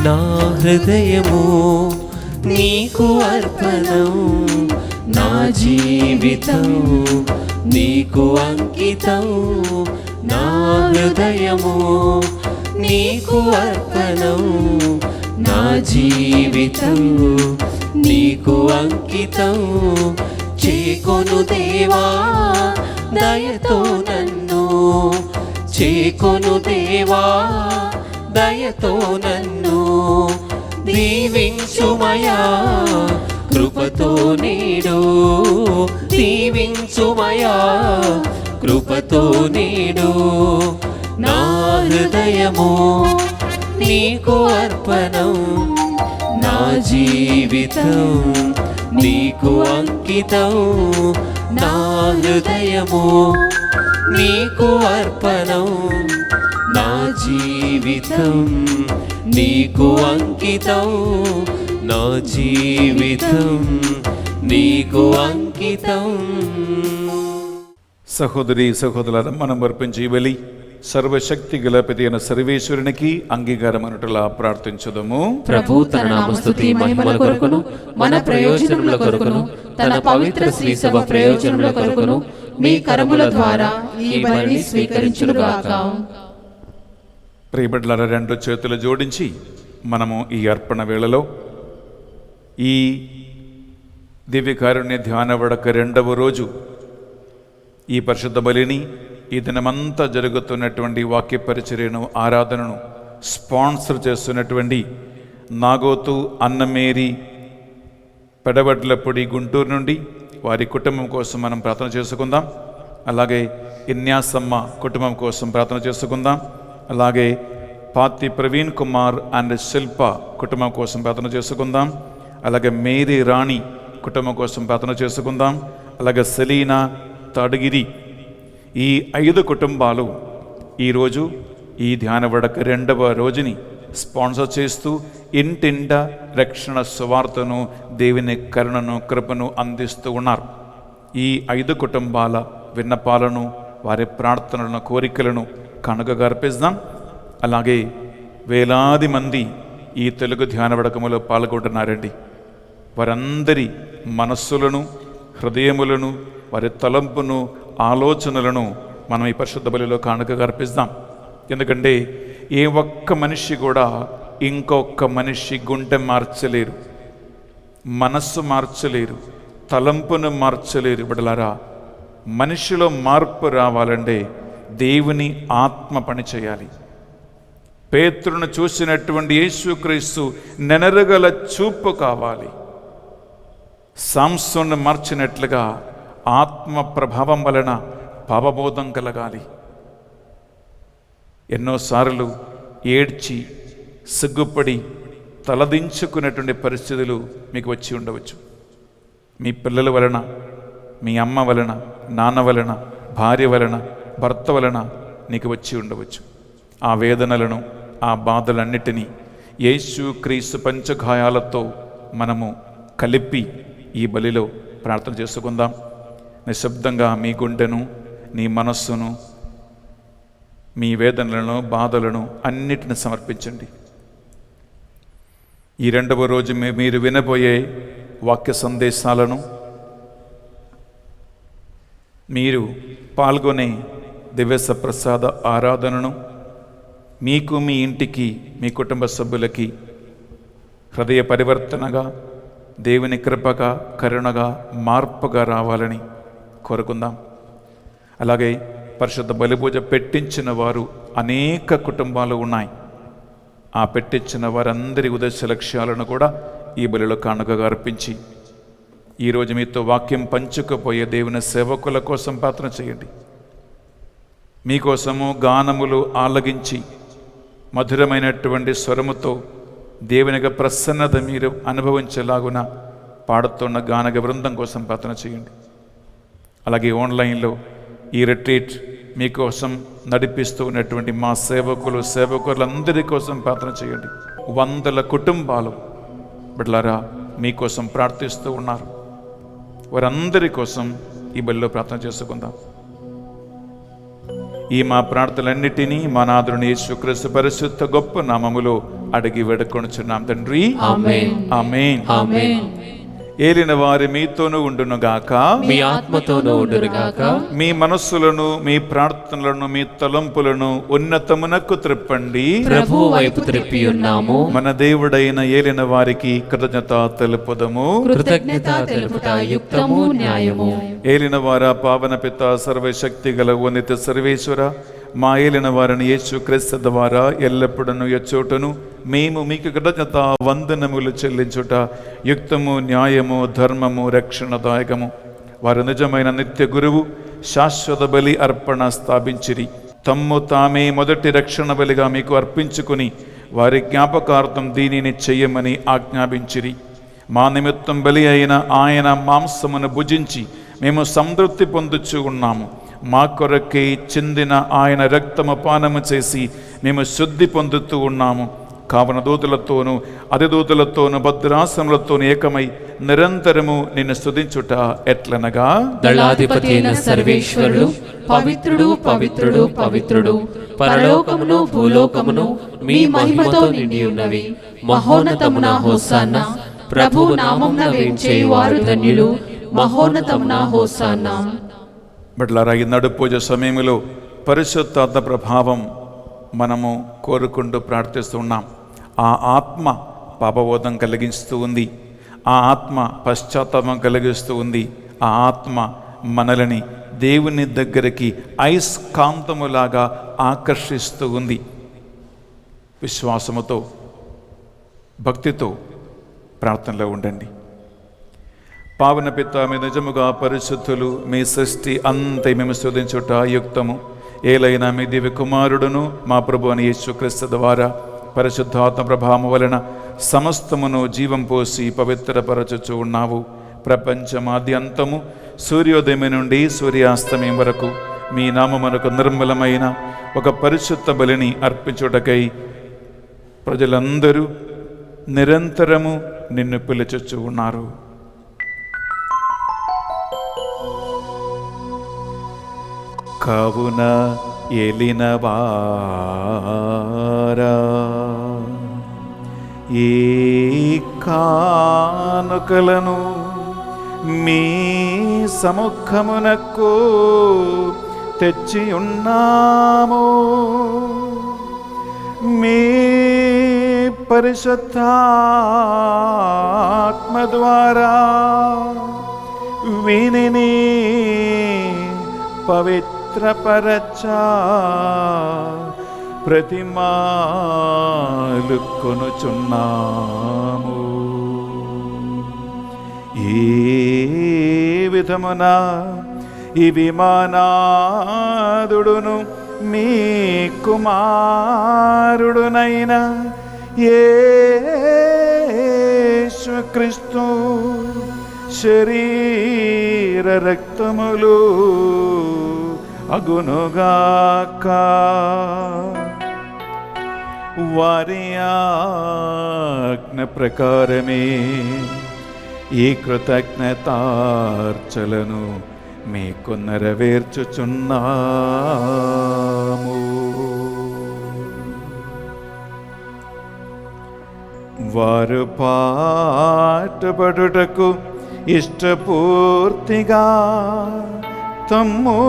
నా హృదయము నీకు అర్పణం, నా జీవితం నీకు అంకితం. నా హృదయము నీకు అర్పణం, నా జీవితం నీకు అంకితం. చేకొను దేవా దయతో నన్ను, చేకొను దేవా దయతో నన్ను దీవించుమయా, కృపతో నేడు దీవించుమయా, కృపతో నేడు. నా హృదయము నీకు అర్పణం, నా జీవితం నీకు అంకితం. నా హృదయము నీకు అర్పణం, నా జీవితం నీకు అంకితం. నా జీవితం నీకు అంకితం. సహోదరి సహోదరులారా, మనం అర్పించే ఈ బలి సర్వశక్తి గల పిత అయిన సర్వేశ్వరునికి అంగీకారమనుటలా ప్రార్థించుదము. ప్రభు తన నామస్తుతి మహిమల కొరకును, మన ప్రయోజనముల కొరకును, తన పవిత్ర శ్రీ సభ ప్రయోజనముల కొరకును మీ కరముల ద్వారా ఈ బలిని స్వీకరించునుగాక. ప్రియబిడ్డలారా, రెండు చేతులు జోడించి మనము ఈ అర్పణ వేళలో ఈ దివ్యకారుణ్య ధ్యాన వడక 2వ రోజు ఈ పరిశుద్ధ బలిని, ఈ దినమంతా జరుగుతున్నటువంటి వాక్య పరిచర్యను, ఆరాధనను స్పాన్సర్ చేస్తున్నటువంటి నాగోతు అన్నమేరీ పెడవడ్లపొడి గుంటూరు నుండి వారి కుటుంబం కోసం మనం ప్రార్థన చేసుకుందాం. అలాగే ఇన్యాసమ్మ కుటుంబం కోసం ప్రార్థన చేసుకుందాం. అలాగే పాతి ప్రవీణ్ కుమార్ అండ్ శిల్ప కుటుంబం కోసం ప్రార్థన చేసుకుందాం. అలాగే మేరీ రాణి కుటుంబం కోసం ప్రార్థన చేసుకుందాం. అలాగే సెలీనా తాడగిరి, ఈ 5 కుటుంబాలు ఈరోజు ఈ ధ్యాన వడక 2వ రోజుని స్పాన్సర్ చేస్తూ ఇంటింట రక్షణ సువార్తను, దేవుని కరుణను, కృపను అందిస్తూ ఉన్నారు. ఈ 5 కుటుంబాల విన్నపాలను, వారి ప్రార్థనలను, కోరికలను కనుకగా అర్పిస్తాం. అలాగే వేలాది మంది ఈ తెలుగు ధ్యాన వడకములో పాల్గొంటున్నారండి. వారందరి మనస్సులను, హృదయములను, వారి తలంపును, ఆలోచనలను మనం ఈ పరిశుద్ధ బలిలో కానుకగా అర్పిస్తాం. ఎందుకంటే ఏ ఒక్క మనిషి కూడా ఇంకొక మనిషి గుండె మార్చలేరు, మనస్సు మార్చలేరు, తలంపును మార్చలేరు. బిడ్డలారా, మనిషిలో మార్పు రావాలంటే దేవుని ఆత్మ పని చేయాలి. పేతురును చూసినటువంటి యేసుక్రీస్తు నెనరుగల చూపు కావాలి. సంసోను మార్చినట్లుగా ఆత్మ ప్రభావం వలన పాపబోధం కలగాలి. ఎన్నోసార్లు ఏడ్చి, సిగ్గుపడి, తలదించుకునేటువంటి పరిస్థితులు మీకు వచ్చి ఉండవచ్చు. మీ పిల్లల వలన, మీ అమ్మ వలన, నాన్న వలన, భార్య వలన, భర్త వలన నీకు వచ్చి ఉండవచ్చు. ఆ వేదనలను, ఆ బాధలన్నిటినీ యేసుక్రీస్తు పంచగాయాలతో మనము కలిపి ఈ బలిలో ప్రార్థన చేసుకుందాం. నిశ్శబ్దంగా మీ గుండెను, నీ మనస్సును, మీ వేదనలను, బాధలను అన్నిటిని సమర్పించండి. ఈ 2వ రోజు మీరు వినబోయే వాక్య సందేశాలను, మీరు పాల్గొనే దివ్య ప్రసాద ఆరాధనను మీకు, మీ ఇంటికి, మీ కుటుంబ సభ్యులకి హృదయ పరివర్తనగా, దేవుని కృపగా, కరుణగా, మార్పుగా రావాలని కోరుకుందాం. అలాగే పరిశుద్ధ బలిపూజ పెట్టించిన వారు అనేక కుటుంబాలు ఉన్నాయి. ఆ పెట్టించిన వారందరి ఉద్దేశ లక్ష్యాలను కూడా ఈ బలిలో కానుకగా అర్పించి ఈరోజు మీతో వాక్యం పంచుకుపోయే దేవుని సేవకుల కోసం ప్రార్థన చేయండి. మీకోసము గానములు ఆలగించి మధురమైనటువంటి స్వరముతో దేవునిగా ప్రసన్నత మీరు అనుభవించేలాగున పాడుతున్న గానగ బృందం కోసం ప్రార్థన చేయండి. అలాగే ఆన్లైన్లో ఈ రిట్రీట్ మీకోసం నడిపిస్తూ ఉన్నటువంటి మా సేవకులందరి కోసం ప్రార్థన చేయండి. 100 కుటుంబాలు బిడ్డలారా మీకోసం ప్రార్థిస్తూ ఉన్నారు. వారందరి కోసం ఈ బలిలో ప్రార్థన చేసుకుందాం. ఈ మా ప్రార్థనలన్నిటినీ మా నాథుని యేసుక్రీస్తు పరిశుద్ధ గొప్ప నామములో అడిగి వేడుకొనుచున్నాం తండ్రి. ఆమేన్. ఆమేన్. ఆమేన్. ఏలిన వారి మీతోనూ ఉండునుగాక, మీ ఆత్మతోనూ ఉండునుగాక. మీ మనస్సులను, మీ ప్రార్థనలను, మీ తలంపులను ఉన్నతమునకు త్రిప్పండి. ప్రభు వైపు త్రిప్పి ఉన్నాము. మన దేవుడైన ఏలిన వారికి కృతజ్ఞత తెలుపుదము. కృతజ్ఞత తెలుపుట యుక్తము, న్యాయము. ఏలిన వార పావన పిత సర్వశక్తి గల ఉన్నత సర్వేశ్వర, మా ఏలిన వారిని యేసుక్రీస్తు ద్వారా ఎల్లప్పుడూ ఎచ్చోటను మేము మీకు కృతజ్ఞత వందనములు చెల్లించుట యుక్తము, న్యాయము, ధర్మము, రక్షణదాయకము. వారు నిజమైన నిత్య గురువు శాశ్వత బలి అర్పణ స్థాపించిరి. తమ్ము తామే మొదటి రక్షణ బలిగా మీకు అర్పించుకుని వారి జ్ఞాపకార్థం దీనిని చెయ్యమని ఆజ్ఞాపించిరి. మా నిమిత్తం బలి అయిన ఆయన మాంసమును భుజించి మేము సంతృప్తి పొందుచు ఉన్నాము. మా కొరకై చెందిన ఆయన రక్తము పానము చేసి మేము శుద్ధి పొందుతూ ఉన్నాము. కావున దూతలతోనూ అధిదూతలతోనూ భద్రాసనములతోనూ ఏకమై నిరంతరము నిన్ను స్తుతించుట ఎట్లనగా, దళాధిపతి అయిన సర్వేశ్వరుడు పవిత్రుడు, పవిత్రుడు, పవిత్రుడు, పరలోకమును భూలోకమును మీ మహిమతో నిండి ఉన్నవి. మహోన్నతమున హోసానా. ప్రభు నామమున వేంచేయువారు ధన్యులు. మహోన్నతమున హోసానా. బిడ్డలారా, ఈ నడు పూజ సమయంలో పరిశుద్ధాత్మ ప్రభావం మనము కోరుకుంటూ ప్రార్థిస్తున్నాం. ఆ ఆత్మ పాపబోధం కలిగిస్తూ ఉంది. ఆ ఆత్మ పశ్చాత్తాపం కలిగిస్తూ ఉంది. ఆ ఆత్మ మనలని దేవుని దగ్గరికి అయస్కాంతములాగా ఆకర్షిస్తూ ఉంది. విశ్వాసముతో, భక్తితో ప్రార్థనలో ఉండండి. పావన పిత, మీ నిజముగా పరిశుద్ధులు, మీ సృష్టి అంతే మేము స్తుతించుట యుక్తము. ఏలైనా మీ దివ్య కుమారుడును మా ప్రభు అని యేసుక్రీస్తు ద్వారా పరిశుద్ధాత్మ ప్రభావం వలన సమస్తమును జీవం పోసి పవిత్రపరచుచు ఉన్నావు. ప్రపంచమాద్యంతము సూర్యోదయం నుండి సూర్యాస్తమయం వరకు మీ నామమునకు నిర్మలమైన ఒక పరిశుద్ధ బలిని అర్పించుటకై ప్రజలందరూ నిరంతరము నిన్ను పిలుచుచు ఉన్నారు. కావున ఏలిన వారా, ఈ కానుకలను మీ సముఖమునకు తెచ్చి ఉన్నాము. మీ పరిశుద్ధాత్మ ద్వారా వీనిని పవిత్రపరచా ప్రతిమాలు కొనుచున్నాము. ఈ విధమున ఇవి మానాదుడును మీ కుమారుడునైన యేసుక్రీస్తు శరీర రక్తములు అగునుగాక. వారి ఆజ్ఞ ప్రకారమే ఈ కృతజ్ఞతార్చలను మీకు నెరవేర్చుచున్నాము. వారు పాటుపడుటకు ఇష్టపూర్తిగా తమ్ము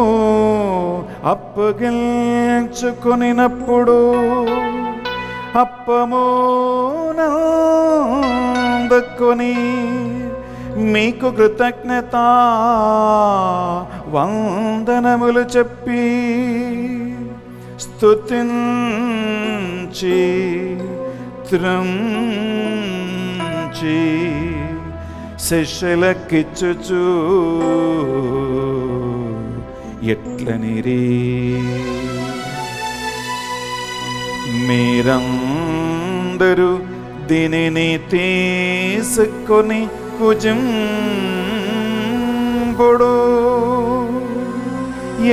అప్పగించుకొనినప్పుడు అప్పమునందుకొని మీకు కృతజ్ఞత వందనములు చెప్పి స్తుతించి త్రుంచి శిష్యులకిచ్చుచు ఎట్లనిరి, మీరందరూ దీనిని తీసుకొని భుజింపుడు,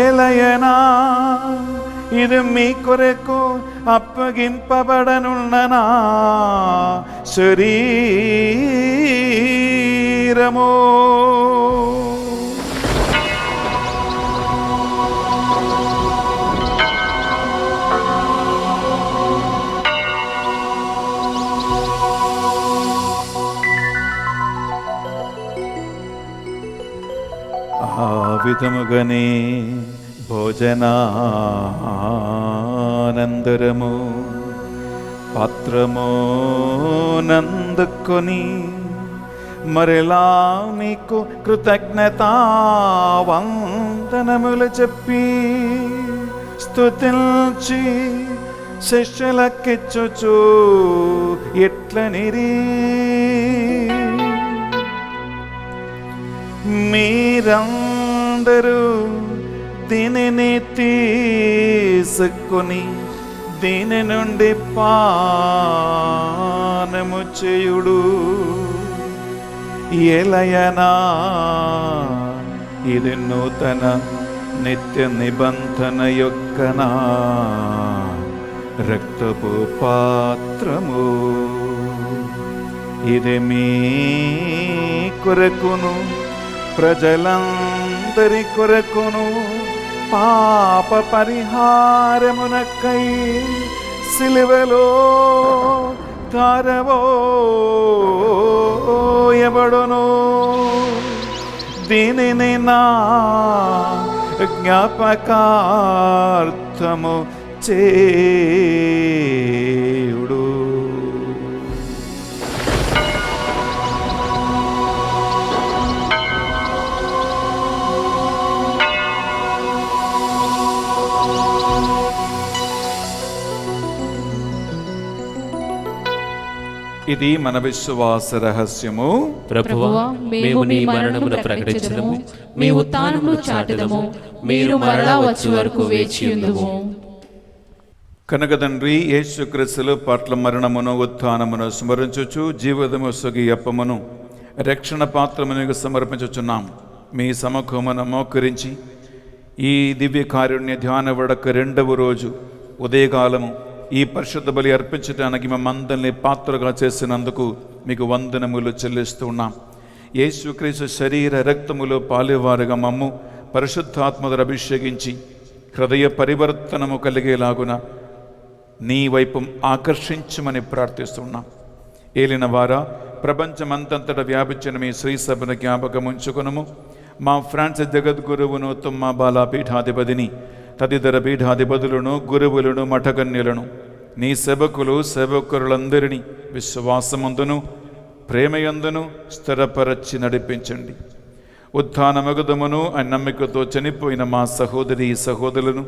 ఎలయనా ఇది మీ కొరకు అప్పగింపబడనున్న నా శరీరము. ఆ విధముగానే భోజనానందరము పాత్రము నందుకొని మరలా మీకు కృతజ్ఞతా వందనములు చెప్పి స్తుతించి శిష్యులకిచ్చుచు ఎట్లనిరి, మీరందరూ దీనిని తీసుకొని దీని నుండి పానము చేయుడు, ఎలయనా ఇది నూతన నిత్య నిబంధన యొక్క నా రక్తపు పాత్రము. ఇది మీ కొరకును ప్రజలందరి కొరకును పాప పరిహారమునకై సిలువలో తారవోయబడును. దీనిని నా జ్ఞాపకార్థము చేయుడు. ఇది మన విశ్వాస రహస్యము. ప్రభువా, మేము నీ మరణమును ప్రకటించదము, మీ ఉత్థానమును చాటుదము, మీరు మరలా వచ్చే వరకు వేచియుందుము. కనుక తండ్రి యేసుక్రీస్తుల పట్ల మరణమును ఉత్థానమును స్మరించుచు జీవితము సొగి అప్పమును రక్షణ పాత్రమును సమర్పించుచున్నాం. మీ సముఖమున మోకరించి ఈ దివ్య కారుణ్య ధ్యాన వడక 2వ రోజు ఉదయకాలము ఈ పరిశుద్ధ బలి అర్పించడానికి మమ్మందరినీ పాత్రగా చేసినందుకు మీకు వందనములు చెల్లిస్తూ ఉన్నాం. యేసుక్రీస్తు శరీర రక్తములో పాలువారుగా మమ్ము పరిశుద్ధాత్మతో అభిషేకించి హృదయ పరివర్తనము కలిగేలాగున నీ వైపు ఆకర్షించమని ప్రార్థిస్తున్నాం. ఏలిన వారా, ప్రపంచమంతంతటా వ్యాపించిన మీ శ్రీసభను జ్ఞాపకం ఉంచుకొనుము. మా ఫ్రాన్సిస్ జగద్గురువును, తుమ్మ బాలా పీఠాధిపతిని, తదితర పీఠాధిపతులను, గురువులను, మఠకన్యులను, నీ సేవకులందరినీ విశ్వాసమందును ప్రేమయందును స్థిరపరచి నడిపించండి. ఉత్థానమగుదమును అని నమ్మికతో చనిపోయిన మా సహోదరి సహోదరులను,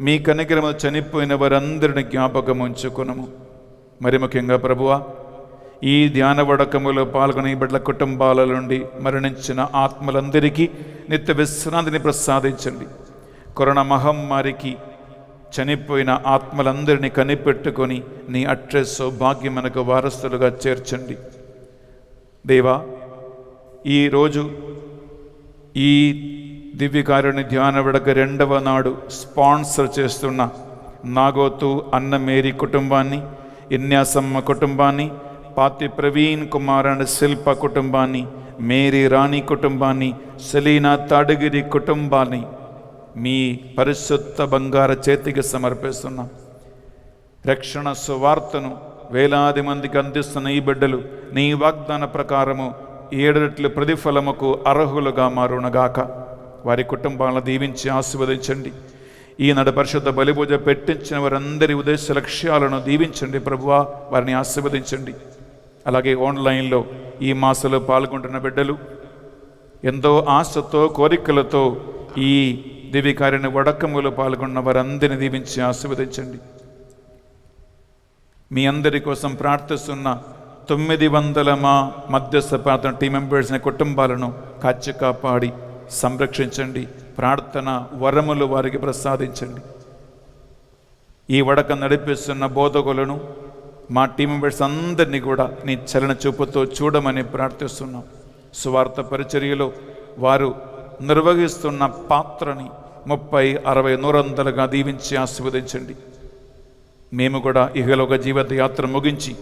మీ కనికరము చనిపోయిన వారందరిని జ్ఞాపకం ఉంచుకొనుము. మరి ముఖ్యంగా ప్రభువా, ఈ ధ్యాన వడకములో పాల్గొనే బిడ్డల కుటుంబాల నుండి మరణించిన ఆత్మలందరికీ నిత్య విశ్రాంతిని ప్రసాదించండి. కరోనా మహమ్మారికి చనిపోయిన ఆత్మలందరినీ కనిపెట్టుకొని నీ అట్రే సౌభాగ్యం మనకు వారసులుగా చేర్చండి. దేవా, ఈరోజు ఈ దివ్యకారుని ధ్యాన విడక 2వ నాడు స్పాన్సర్ చేస్తున్న నాగోతు అన్న మేరీ కుటుంబాన్ని, ఇన్యాసమ్మ కుటుంబాన్ని, పాతి ప్రవీణ్ కుమార్ అండ్ శిల్ప కుటుంబాన్ని, మేరీ రాణి కుటుంబాన్ని, సెలీనా తాడగిరి కుటుంబాన్ని మీ పరిశుద్ధ బంగార చేతికి సమర్పిస్తున్నాం. రక్షణ సువార్తను వేలాది మందికి అందిస్తున్న ఈ బిడ్డలు నీ వాగ్దాన ప్రకారము 7 రెట్ల ప్రతిఫలముకు అర్హులుగా మారునగాక. వారి కుటుంబాలను దీవించి ఆశీర్వదించండి. ఈనాడు పరిశుద్ధ బలిపూజ పెట్టించిన వారందరి ఉద్దేశ లక్ష్యాలను దీవించండి ప్రభువా, వారిని ఆశీర్వదించండి. అలాగే ఆన్లైన్లో ఈ మాసంలో పాల్గొంటున్న బిడ్డలు ఎంతో ఆశతో కోరికలతో ఈ దివ్యకార్య వడకములో పాల్గొన్న వారందరిని దీవించి ఆశీర్వదించండి. మీ అందరి కోసం ప్రార్థిస్తున్న 900 మా మధ్యస్థ ప్రార్థన టీం మెంబర్స్ని, కుటుంబాలను కాచి కాపాడి సంరక్షించండి. ప్రార్థన వరములు వారికి ప్రసాదించండి. ఈ వడక నడిపిస్తున్న బోధకులను, మా టీం మెంబర్స్ అందరినీ కూడా నీ చలన చూపుతో చూడమని ప్రార్థిస్తున్నాం. సువార్త పరిచర్యలో వారు నిర్వహిస్తున్న పాత్రని 30, 60, 100గా దీవించి ఆశీర్వదించండి. మేము కూడా ఇహలోక జీవిత యాత్ర ముగించి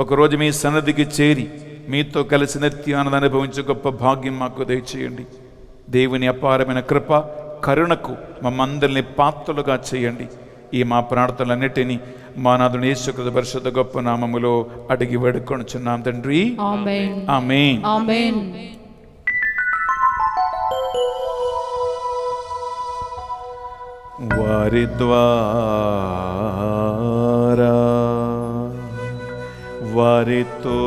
ఒకరోజు మీ సన్నిధికి చేరి మీతో కలిసి నిత్యానంద అనుభవించే గొప్ప భాగ్యం మాకు దయచేయండి. దేవుని అపారమైన కృప, కరుణకు మమ్మందరిని పాత్రలుగా చేయండి. ఈ మా ప్రార్థనలన్నిటినీ మా నాథుని యేసుక్రీస్తు పరిశుద్ధ గొప్ప నామములో అడిగి వేడుకొనుచున్నాం తండ్రి. ఆమేన్. ఆమేన్. ఆమేన్. వారి ద్వారా, వారితో,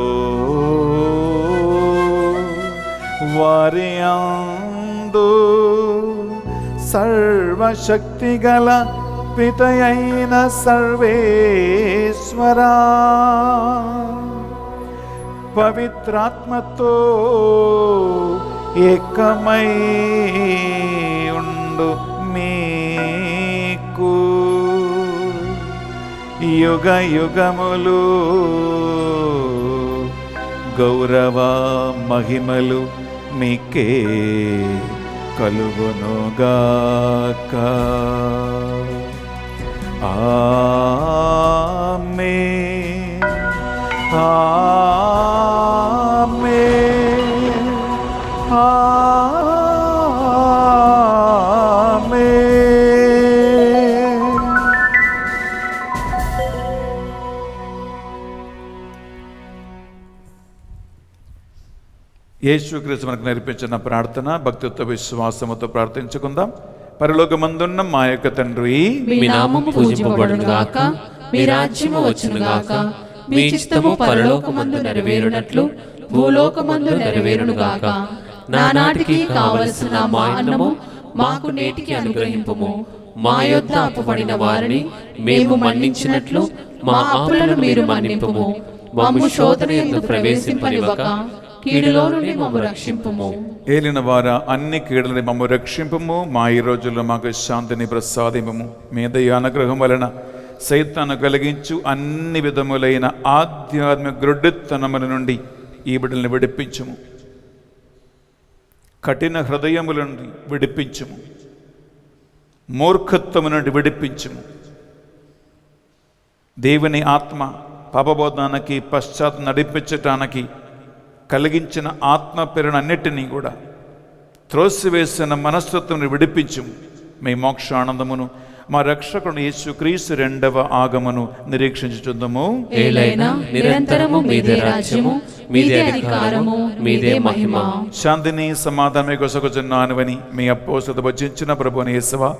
వారి అందు సర్వశక్తిగల పితయైన సర్వేశ్వరా, పవిత్రాత్మతో ఏకమై ఉండు మీకు యుగ యుగములు గౌరవ మహిమలు మీకే కలుగునుగాక. ఆమేన్. ఆమేన్. ఆమేన్. యేసుక్రీస్తు మనకు నేర్పించిన ప్రార్థన భక్తితో విశ్వాసముతో ప్రార్థించుకుందాం. పరలోకమందున్న మా యొక్క తండ్రి, మీ నామము పూజింపబడును గాక, మీ రాజ్యము వచ్చును గాక, మీ చిత్తము పరలోకమందు నెరవేరునట్లు భూలోకమందు నెరవేరును గాక. నానాటికి కావలసిన మా అన్నము మాకు నేటికి అనుగ్రహింపుము. మా యొద్ద అప్పుపడిన వారిని మేము మన్నించినట్లు మా అప్పులను మీరు మన్నింపుము. మమ్ము శోధన యందు ప్రవేశింపనివ్వక కీడులో నుండి మమ్ము రక్షింపుము. ఏలిన వారా, అన్ని కీడులని మమ్ము రక్షింపము. మా ఈ రోజుల్లో మాకు శాంతిని ప్రసాదింపము. మీ దయ అనుగ్రహం వలన సైతాను కలిగించు అన్ని విధములైన ఆధ్యాత్మిక గ్రుడ్డితనముల నుండి ఈ బిడ్డల్ని విడిపించుము. కఠిన హృదయముల నుండి విడిపించుము. మూర్ఖత్వము నుండి విడిపించుము. దేవుని ఆత్మ పాపబోధానికి పశ్చాత్త నడిపించటానికి కలిగించిన ఆత్మ ప్రేరణన్నిటినీ కూడా త్రోసివేసిన మనస్తత్వం విడిపించుము. మీ మోక్షానందమును మా రక్షకుడు యేసుక్రీస్తు రెండవ ఆగమను నిరీక్షించుచుందము. ఏలైనా నిరంతరము మీదే రాజ్యము, మీదే అధికారము, మీదే మహిమ. శాంతిని సమాధానమే కొసగుచున్నానువని మీ అపోస్తలులు వచించిన ప్రభువుని యేసువా,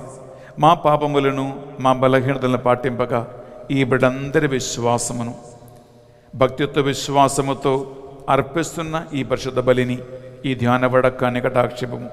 మా పాపములను మా బలహీనతలను పాటింపగా ఈ బిడ్డందరి విశ్వాసమును భక్తితో విశ్వాసముతో అర్పిస్తున్న ఈ పరిశుద్ధ బలిని ఈ ధ్యాన వడకాన్ని కటాక్షిపము.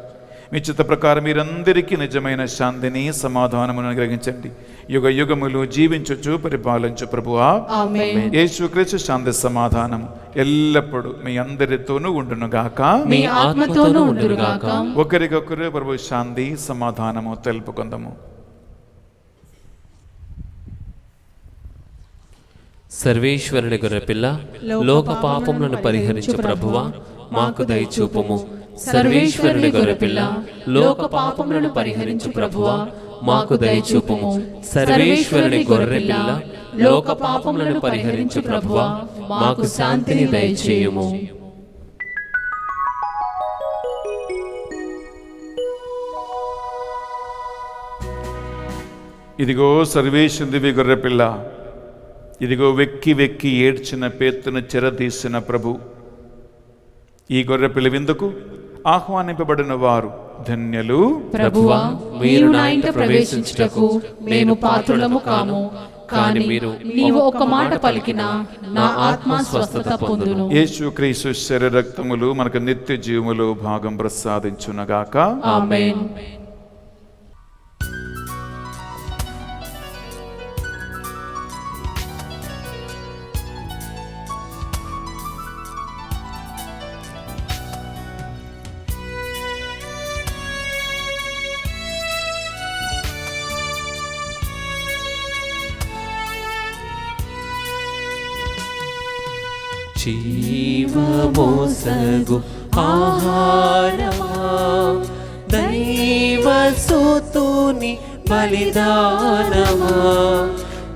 మీ చిత్త ప్రకారం మీరందరికీ నిజమైన శాంతిని సమాధానమును అనుగ్రహించండి. యుగ యుగములు జీవించుచు పరిపాలించు ప్రభువా. ఆమేన్. యేసుక్రీస్తు శాంతి సమాధానం ఎల్లప్పుడూ మీ అందరితోనూ ఉండునుగాక, మీ ఆత్మతోనూ ఉండునుగాక. ఒకరికొకరు ప్రభు శాంతి సమాధానము తెలుపుకుందాము. సర్వేశ్వరుని గొర్రెపిల్ల, లోక పాపములను పరిహరించు ప్రభువా, మాకు దయచూపుము. సర్వేశ్వరుని గొర్రెపిల్ల, లోక పాపములను పరిహరించు ప్రభువా, మాకు దయచూపుము. సర్వేశ్వరుని గొర్రెపిల్ల, లోక పాపములను పరిహరించు ప్రభువా, మాకు శాంతిని దయచేయుము. ఇదిగో సర్వేశ్వరుని గొర్రెపిల్ల, ఇదిగో వెక్కి వెక్కి ఏడ్చిన పేతును చెరదీసిన ప్రభు. ఈ గొర్రెపిల్ల విందుకు ఆహ్వానింపబడిన వారు ధన్యులు. ప్రభువా, మీరు నా ఇంట ప్రవేశించుటకు మేము పాత్రులము కాము, కానీ నీవు ఒక మాట పలికినా నా ఆత్మ స్వస్థత పొందును. యేసుక్రీస్తు శరీర రక్తములు మనకు నిత్య జీవములో భాగం ప్రసాదించునగాక. ఆమేన్. జీవమోసగు ఆహారమా, దైవ సోతుని బలిదానమా,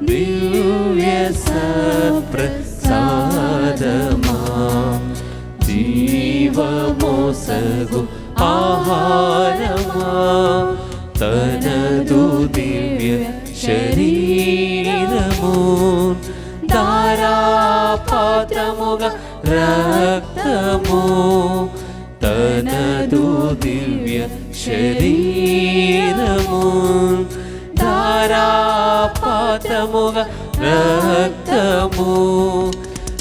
దివ్య సప్రసాదమా, జీవమోసగు ఆహారమా, తనదు దివ్య శరీరము ధారాపాత్రముగా రక్తము, తనదు దివ్య శరీరము ధారాపాత్రముగా రక్తము,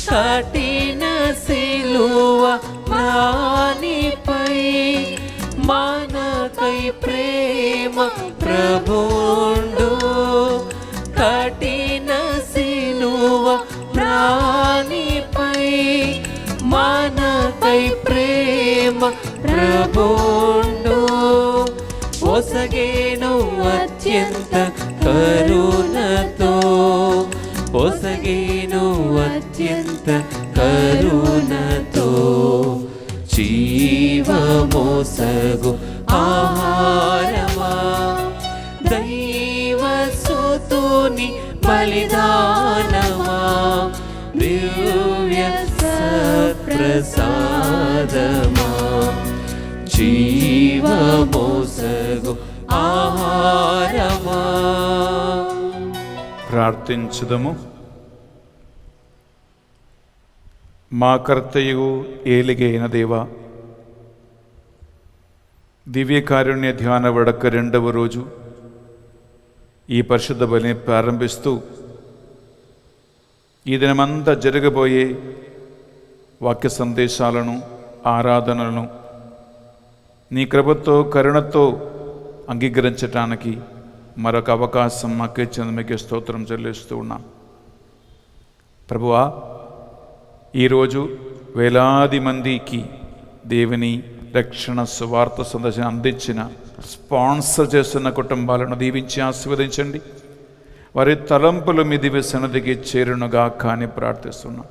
కఠిన సిలువ ప్రాణిపై మనకై ప్రేమ ప్రభుండు, కఠిన సిలువ ప్రాణిపై మనకై ప్రేమ ప్రభుండు, ఒసగేను అత్యంత కరుణతో, ఒసగేను అత్యంత కరుణతో, జీవమోసగు ఆహారమా, దైవ సుతుని బలిదానమా, దివ్య సప్రసాదమా, జీవమోసగు ఆహారమా. ప్రార్థించుదము. మా కర్తయు ఏలిగైన దేవా, దివ్యకారుణ్య ధ్యాన వడక 2వ రోజు ఈ పరిశుద్ధ బలిని ప్రారంభిస్తూ ఈ దినమంతా జరగబోయే వాక్య సందేశాలను, ఆరాధనలను నీ కృపతో కరుణతో అంగీకరించటానికి మరొక అవకాశం మాకు ఇచ్చినందుకు మీకు స్తోత్రం చెల్లిస్తూ ఉన్నాం. ప్రభువా, ఈరోజు వేలాది మందికి దేవుని రక్షణ సువార్త సందేశం అందించిన, స్పాన్సర్ చేస్తున్న కుటుంబాలను దీవించి ఆశీర్వదించండి. వారి తలంపులు మీ దివ్య సన్నిధికి చేరునుగా కానీ ప్రార్థిస్తున్నాం.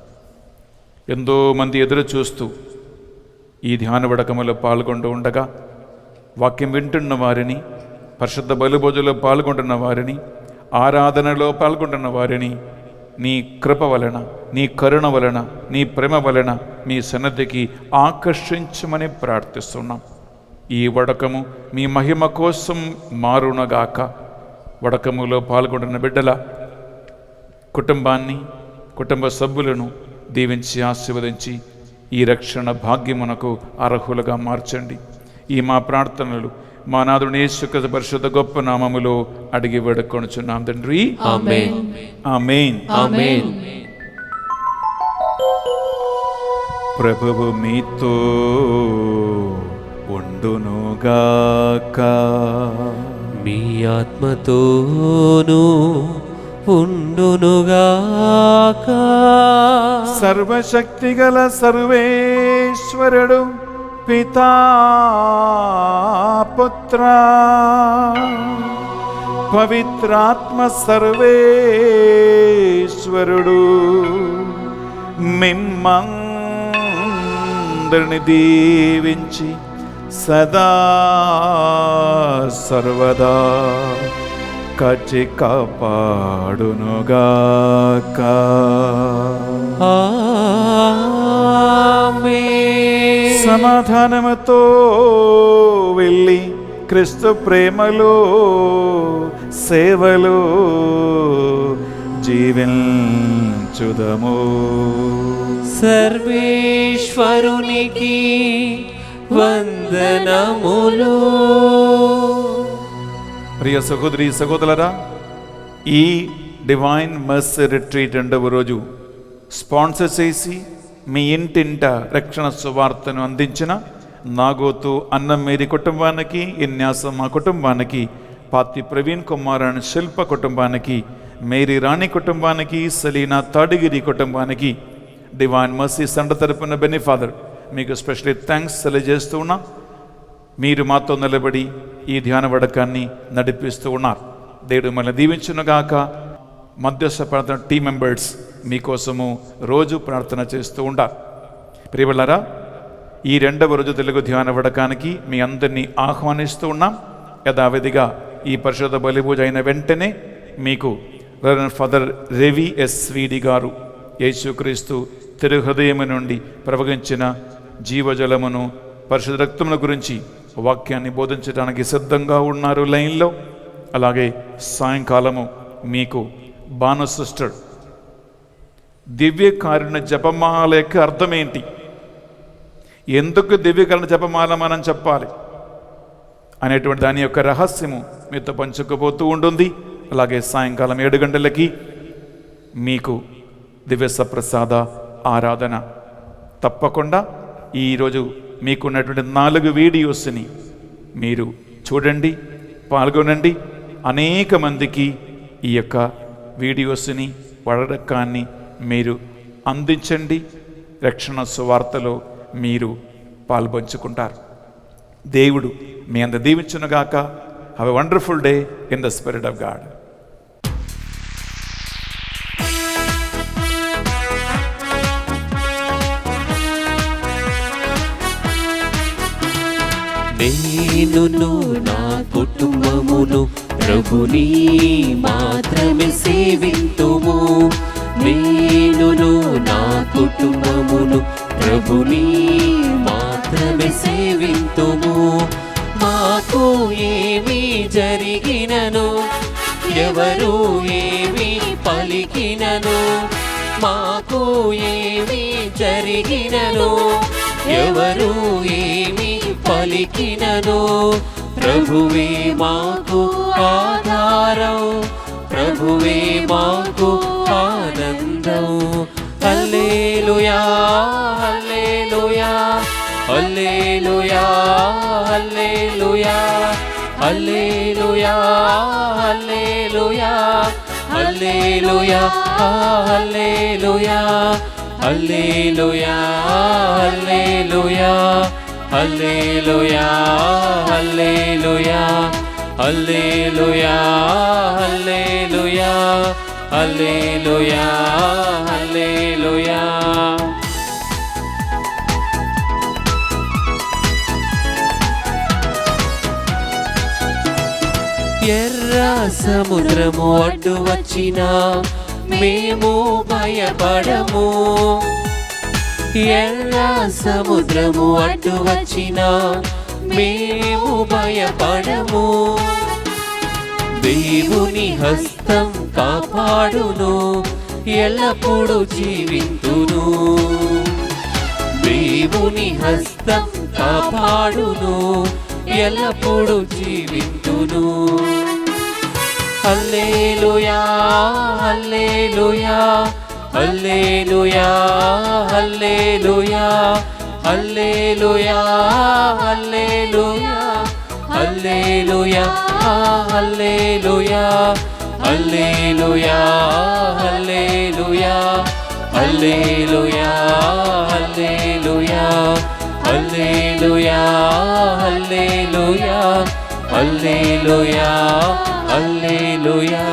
ఎంతోమంది ఎదురు చూస్తూ ఈ ధ్యాన వడకములో పాల్గొంటూ ఉండగా, వాక్యం వింటున్న వారిని, పరిశుద్ధ బలిభోజనంలో పాల్గొంటున్న వారిని, ఆరాధనలో పాల్గొంటున్న వారిని నీ కృప వలన, నీ కరుణ వలన, నీ ప్రేమ వలన మీ సన్నిధికి ఆకర్షించమని ప్రార్థిస్తున్నాం. ఈ వడకము మీ మహిమ కోసం మారునగాక. వడకములో పాల్గొంటున్న బిడ్డల కుటుంబాన్ని, కుటుంబ సభ్యులను దీవించి ఆశీర్వదించి ఈ రక్షణ భాగ్యమునకు అర్హులుగా మార్చండి. ఈ మా ప్రార్థనలు మా నాథుని యేసుక్రీస్తు పరిశుద్ధ గొప్ప నామములో అడిగి వేడుకొనుచున్నాం తండ్రి. ఆమేన్. ఆమేన్. ఆమేన్. ప్రభువు మీతో ఉండునుగాక. మీ ఆత్మతోనూ ఉండునుగాక. సర్వశక్తిగల సర్వేశ్వరుడు పితా పుత్ర పవిత్రాత్మ సర్వేశ్వరుడు మిమ్మందరిని దీవించి సదా సర్వదా కాచి కాపాడునుగాక. ఆమేన్. సమాధానముతో వెళ్ళి క్రీస్తు ప్రేమలో సేవలో జీవించుదము. సర్వేశ్వరునికి వందనములు. ప్రియ సహోదరి సహోదరులారా, ఈ డివైన్ మర్సీ రిట్రీట్ 2వ రోజు స్పాన్సర్ చేసి మీ ఇంటింట రక్షణ సువార్తను అందించిన నాగోతు అన్నమేరి కుటుంబానికి, ఇన్యాసం మా కుటుంబానికి, పాతి ప్రవీణ్ కుమార్ అండ్ శిల్ప కుటుంబానికి, మేరీ రాణి కుటుంబానికి, సలీనా తాడిగిరి కుటుంబానికి, డివైన్ మర్సీ సెంటర్ తరపున బెనిఫాదర్ మీకు స్పెషల్లీ థ్యాంక్స్ తెలియజేస్తూ ఉన్నా. మీరు మాతో నిలబడి ఈ ధ్యాన వడకాన్ని నడిపిస్తూ ఉన్నారు. దేవుడు మిమ్మల్ని దీవించునుగాక. మధ్యస్థ ప్రార్థన టీమ్ మెంబర్స్ మీకోసము రోజు ప్రార్థన చేస్తూ ఉంటారు. ప్రియబిళ్ళారా, ఈ 2వ రోజు తెలుగు ధ్యాన వడకానికి మీ అందరినీ ఆహ్వానిస్తూ ఉన్నాం. యథావిధిగా ఈ పరిశుద్ధ బలిపూజ అయిన వెంటనే మీకు రెవరెండ్ ఫాదర్ రవి ఎస్విడి గారు యేసుక్రీస్తు తిరుహృదయము నుండి ప్రవహించిన జీవజలమును పరిశుద్ధ రక్తముల గురించి వాక్యాన్ని బోధించడానికి సిద్ధంగా ఉన్నారు లైన్లో. అలాగే సాయంకాలము మీకు బాను సిస్టర్ దివ్యకారుణ్య జపమాల యొక్క అర్థం ఏంటి, ఎందుకు దివ్యకారుణ్య జపమాల మనం చెప్పాలి అనేటువంటి దాని యొక్క రహస్యము మీతో పంచుకోబోతూ ఉంటుంది. అలాగే సాయంకాలం 7 గంటలకి మీకు దివ్య సప్రసాద ఆరాధన. తప్పకుండా ఈరోజు మీకున్నటువంటి 4 వీడియోస్ని మీరు చూడండి, పాల్గొనండి. అనేక మందికి ఈ యొక్క వీడియోస్ని వడకాన్ని మీరు అందించండి. రక్షణ సువార్తలో మీరు పాల్పంచుకుంటారు. దేవుడు మీ అందరు దీవించునుగాక. Have a wonderful day in the spirit of God. నేనును నా కుటుంబమును ప్రభుని మాత్రమే సేవింతుము. నేనును నా కుటుంబమును ప్రభుని మాత్రమే సేవింతుము. మాకు ఏమి జరిగినను, ఎవరు ఏమి పలికినను, మాకు ఏమి జరిగినను, ఎవరు ఏమి పలికినను, ప్రభువే మాకు ఆధారం, ప్రభువే మాకు ఆనందం. హల్లెలూయా హల్లెలూయా హల్లెలూయా హల్లెలూయా హల్లెలూయా హల్లెలూయా హల్లెలూయా హల్లెలూయా హల్లెలూయా హల్లెలూయా హల్లెలూయా హల్లెలూయా హల్లెలూయా హల్లెలూయా హల్లెలూయా హల్లెలూయా. ఎర్ర సముద్రము అడ్డు వచ్చినా మేము భయపడము. ఎర్ర సముద్రము అడ్డు వచ్చినా మేము భయపడము. దేవుని హస్తం కాపాడును, ఎల్లప్పుడూ జీవింతును. దేవుని హస్తం కాపాడును, ఎల్లప్పుడూ జీవింతును. హల్లెలూయా హల్లెలూయా హల్లెలూయా హల్లెలూయా హల్లెలూయా హల్లెలూయా హల్లెలూయా హల్లెలూయా హల్లెలూయా హల్లెలూయా హల్లెలూయా హల్లెలూయా హల్లెలూయా హల్లెలూయా హల్లెలూయా హల్లెలూయా.